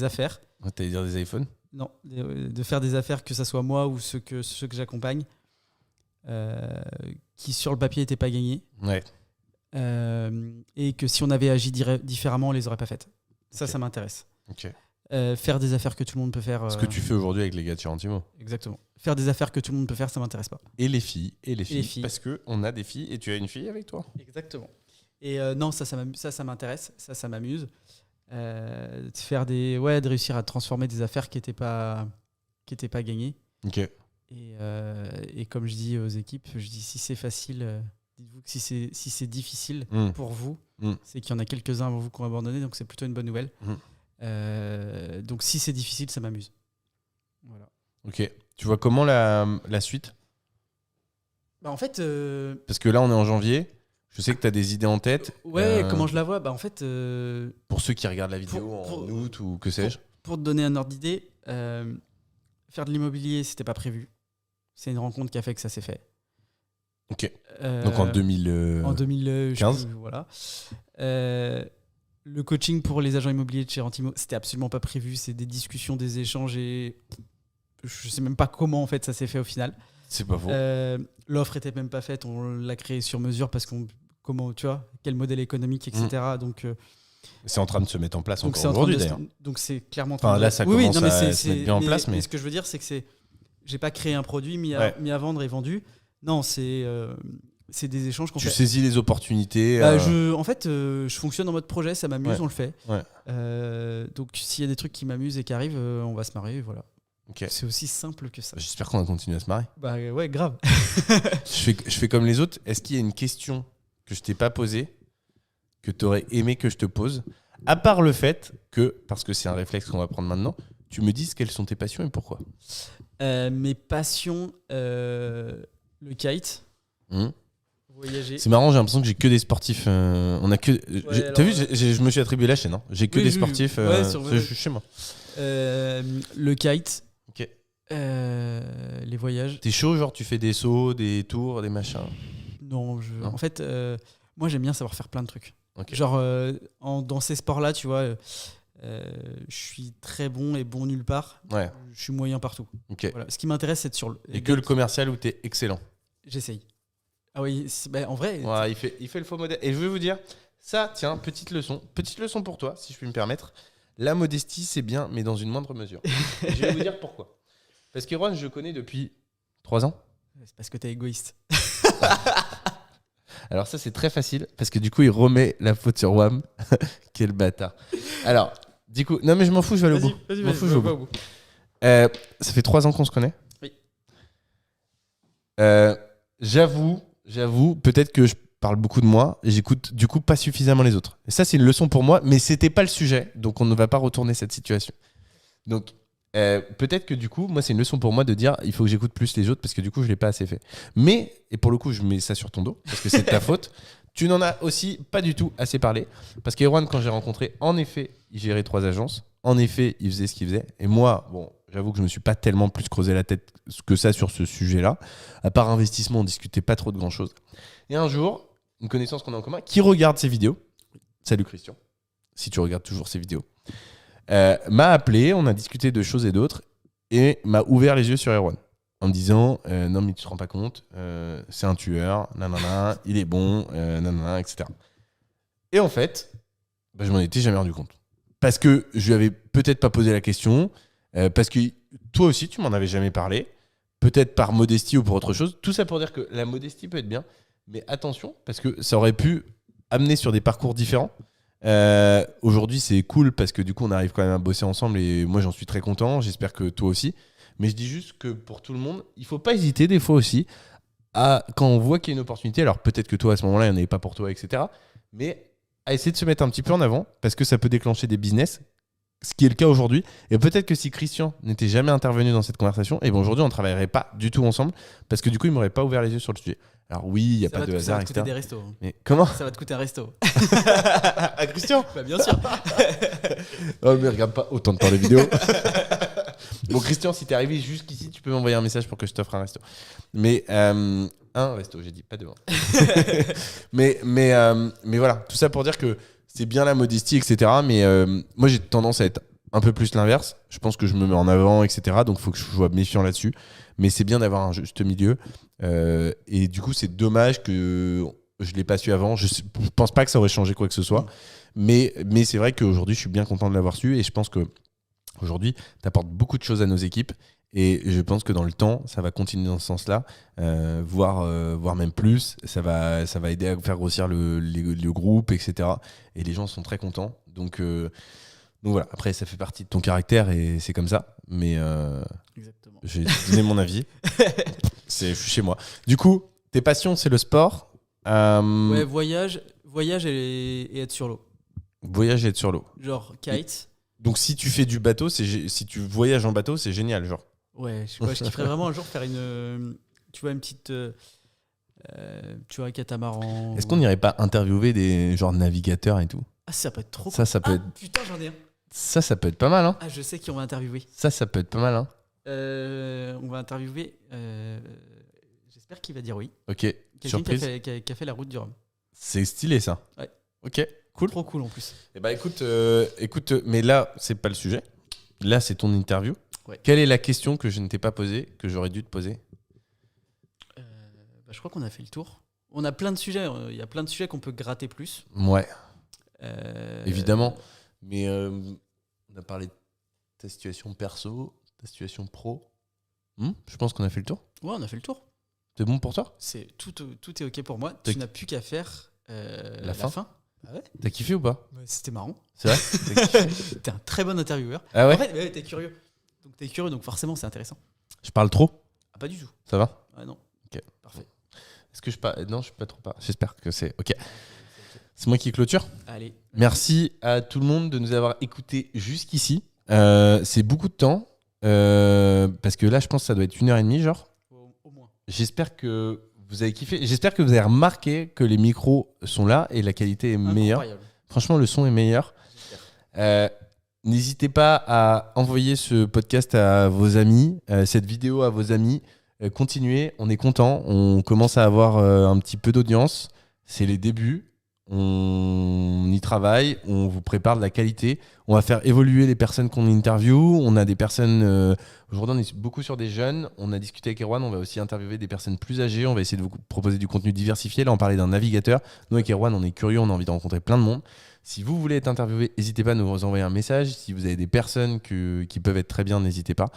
affaires. T'allais dire des iPhones ? Non, de faire des affaires, que ça soit moi ou ceux que j'accompagne, qui sur le papier n'étaient pas gagnés. Ouais. Et que si on avait agi différemment, on les aurait pas faites. Okay. Ça m'intéresse. Okay. Faire des affaires que tout le monde peut faire. Ce que tu fais aujourd'hui avec les gars de chez Rentimo. Exactement. Faire des affaires que tout le monde peut faire, ça m'intéresse pas. Et les filles. Parce qu'on a des filles et tu as une fille avec toi. Exactement. Et non, ça m'intéresse, ça m'amuse. De réussir à transformer des affaires qui n'étaient pas gagnées. Ok. Et comme je dis aux équipes, je dis si c'est facile, dites-vous que si c'est difficile pour vous, c'est qu'il y en a quelques-uns avant vous qui ont abandonné, donc c'est plutôt une bonne nouvelle. Donc si c'est difficile, ça m'amuse. Voilà. Ok. Tu vois comment la suite ? En fait... Parce que là, on est en janvier. Je sais que tu as des idées en tête. Ouais, comment je la vois ? En fait... Pour ceux qui regardent la vidéo en août ou que sais-je. Pour te donner un ordre d'idée, faire de l'immobilier, c'était pas prévu. C'est une rencontre qui a fait que ça s'est fait. Ok. Donc en 2015. Voilà. Le coaching pour les agents immobiliers de chez Rentimo, c'était absolument pas prévu. C'est des discussions, des échanges et je sais même pas comment en fait ça s'est fait au final. C'est pas faux. L'offre était même pas faite, on l'a créée sur mesure parce comment, tu vois, quel modèle économique, etc. Donc c'est en train de se mettre en place donc encore c'est en train aujourd'hui de d'ailleurs. donc c'est clairement. Enfin là, ça commence à se mettre bien en place, mais ce que je veux dire, c'est que j'ai pas créé un produit mis à vendre et vendu. Non, c'est des échanges qu'on fait. Tu saisis les opportunités. En fait, je fonctionne en mode projet, ça m'amuse, Ouais. on le fait. Ouais. Donc s'il y a des trucs qui m'amusent et qui arrivent, on va se marrer, voilà. Ok. C'est aussi simple que ça. J'espère qu'on va continuer à se marrer. Bah ouais, grave. Je fais comme les autres. Est-ce qu'il y a une question que je t'ai pas posée, que tu aurais aimé que je te pose, à part le fait que, parce que c'est un réflexe qu'on va prendre maintenant, tu me dises quelles sont tes passions et pourquoi. Mes passions, le kite, voyager. C'est marrant, j'ai l'impression que j'ai que des sportifs. On a que. T'as vu, alors, je me suis attribué la chaîne. Hein. J'ai que oui, des oui, sportifs. ouais, je suis chez moi. Le kite. Ok. Les voyages. T'es chaud, genre tu fais des sauts, des tours, des machins. Non, Non. en fait, moi j'aime bien savoir faire plein de trucs. Okay. Genre dans ces sports-là, tu vois, je suis très bon et bon nulle part. Ouais. Je suis moyen partout. Ok. Voilà. Ce qui m'intéresse, c'est de sur le. Et que le commercial où t'es excellent. J'essaye. Ah oui, en vrai. Ouais, il fait le faux modèle. Et je vais vous dire, ça, tiens, petite leçon pour toi, si je puis me permettre. La modestie, c'est bien, mais dans une moindre mesure. Et je vais vous dire pourquoi. Parce qu'Erwan, je le connais depuis 3 ans. C'est parce que t'es égoïste. Alors ça, c'est très facile, parce que du coup, il remet la faute sur Wam. Quel bâtard. Alors, du coup, non mais je m'en fous, je vais aller au bout. Vas-y, Je m'en fous, je vais au bout. Ça fait 3 ans qu'on se connaît. Oui. J'avoue, peut-être que je parle beaucoup de moi et j'écoute du coup pas suffisamment les autres. Et ça, c'est une leçon pour moi, mais c'était pas le sujet, donc on ne va pas retourner cette situation. Donc, peut-être que du coup, moi, c'est une leçon pour moi de dire il faut que j'écoute plus les autres parce que du coup, je l'ai pas assez fait. Mais, et pour le coup, je mets ça sur ton dos parce que c'est de ta faute. Tu n'en as aussi pas du tout assez parlé parce qu'Erwan, quand j'ai rencontré, en effet, il gérait 3 agences. En effet, il faisait ce qu'il faisait. Et moi, bon, j'avoue que je me suis pas tellement plus creusé la tête que ça sur ce sujet-là. À part investissement, on discutait pas trop de grand-chose. Et un jour, une connaissance qu'on a en commun, qui regarde ces vidéos, salut Christian, si tu regardes toujours ces vidéos, m'a appelé, on a discuté de choses et d'autres, et m'a ouvert les yeux sur Erwan, en me disant non mais tu te rends pas compte, c'est un tueur, nanana, il est bon, nanana, etc. Et en fait, je m'en étais jamais rendu compte. Parce que je lui avais peut-être pas posé la question, parce que toi aussi tu m'en avais jamais parlé, peut-être par modestie ou pour autre chose. Tout ça pour dire que la modestie peut être bien, mais attention, parce que ça aurait pu amener sur des parcours différents. Aujourd'hui, c'est cool parce que du coup, on arrive quand même à bosser ensemble et moi, j'en suis très content. J'espère que toi aussi. Mais je dis juste que pour tout le monde, il faut pas hésiter des fois aussi quand on voit qu'il y a une opportunité. Alors peut-être que toi, à ce moment-là, il n'y en avait pas pour toi, etc. Mais à essayer de se mettre un petit peu en avant parce que ça peut déclencher des business. Ce qui est le cas aujourd'hui. Et peut-être que si Christian n'était jamais intervenu dans cette conversation, et aujourd'hui, on ne travaillerait pas du tout ensemble parce que du coup, il ne m'aurait pas ouvert les yeux sur le sujet. Alors oui, il n'y a pas de hasard, Ça va te coûter etc. des restos. Mais comment Ça va te coûter un resto. À Christian? Bah, bien sûr. Oh, mais regarde pas autant de temps les vidéos. Bon, Christian, si t'es arrivé jusqu'ici, tu peux m'envoyer un message pour que je t'offre un resto. Mais un resto, j'ai dit, pas deux. mais voilà, tout ça pour dire que c'est bien la modestie, etc. Mais moi, j'ai tendance à être un peu plus l'inverse. Je pense que je me mets en avant, etc. Donc, il faut que je sois méfiant là-dessus. Mais c'est bien d'avoir un juste milieu. Et du coup, c'est dommage que je ne l'ai pas su avant. Je ne pense pas que ça aurait changé quoi que ce soit. Mais c'est vrai qu'aujourd'hui, je suis bien content de l'avoir su. Et je pense qu'aujourd'hui, tu apportes beaucoup de choses à nos équipes. Et je pense que dans le temps, ça va continuer dans ce sens-là, voire même plus. Ça va aider à faire grossir le groupe, etc. Et les gens sont très contents. Donc voilà, après, ça fait partie de ton caractère et c'est comme ça. Mais Exactement. j'ai donné mon avis. Je suis chez moi. Du coup, tes passions, c'est le sport. Ouais, voyage et être sur l'eau. Voyage et être sur l'eau. Genre kite. Donc si tu fais du bateau, si tu voyages en bateau, c'est génial, genre. Ouais, je kifferais vraiment un jour faire une petite, tu vois, catamaran. Est-ce qu'on n'irait pas interviewer des genre navigateurs et tout? Ah, ça peut être trop cool. Ça peut être... Putain, j'en ai un. Ça peut être pas mal, hein. Ah, je sais qui on va interviewer. Ça peut être pas mal, hein. On va interviewer, j'espère qu'il va dire oui. Ok, quelqu'un surprise. Qui a fait la route du Rhum. C'est stylé, ça. Ouais. Ok, cool. Trop cool en plus. Eh bah écoute, mais là, c'est pas le sujet. Là, c'est ton interview. Ouais. Quelle est la question que je ne t'ai pas posée, que j'aurais dû te poser? Je crois qu'on a fait le tour. On a plein de sujets. Il y a plein de sujets qu'on peut gratter plus. Ouais, Euh, évidemment. Mais on a parlé de ta situation perso, ta situation pro. Je pense qu'on a fait le tour. Ouais, on a fait le tour. C'est bon pour toi? Tout est OK pour moi. T'as- Tu n'as plus qu'à faire La fin. Ah ouais. T'as kiffé ou pas? C'était marrant. C'est vrai? T'as kiffé? T'es un très bon intervieweur. Ah ouais? En fait, ouais, t'es curieux, donc forcément, c'est intéressant. Je parle trop? Ah, pas du tout. Ça va? Ah non. Ok. Parfait. Est-ce que je parle? Non, je suis pas trop pas. J'espère que c'est ok. C'est moi qui clôture. Allez. Merci à tout le monde de nous avoir écoutés jusqu'ici. C'est beaucoup de temps. Parce que là, je pense que ça doit être 1h30, genre. Au moins. J'espère que vous avez kiffé. J'espère que vous avez remarqué que les micros sont là et la qualité est meilleure. Incroyable. Franchement, le son est meilleur. N'hésitez pas à envoyer ce podcast à vos amis, cette vidéo à vos amis. Continuez, on est content. On commence à avoir un petit peu d'audience. C'est les débuts. On y travaille. On vous prépare de la qualité. On va faire évoluer les personnes qu'on interviewe. On a des personnes... aujourd'hui, on est beaucoup sur des jeunes. On a discuté avec Erwan. On va aussi interviewer des personnes plus âgées. On va essayer de vous proposer du contenu diversifié. Là, on parlait d'un navigateur. Nous, avec Erwan, on est curieux. On a envie de rencontrer plein de monde. Si vous voulez être interviewé, n'hésitez pas à nous envoyer un message. Si vous avez des personnes qui peuvent être très bien, n'hésitez pas.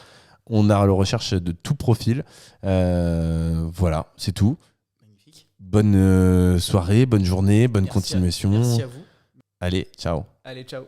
On a la recherche de tout profil. Voilà, c'est tout. Magnifique. Bonne soirée, bonne journée, bonne Merci continuation. Merci à vous. Allez, ciao. Allez, ciao.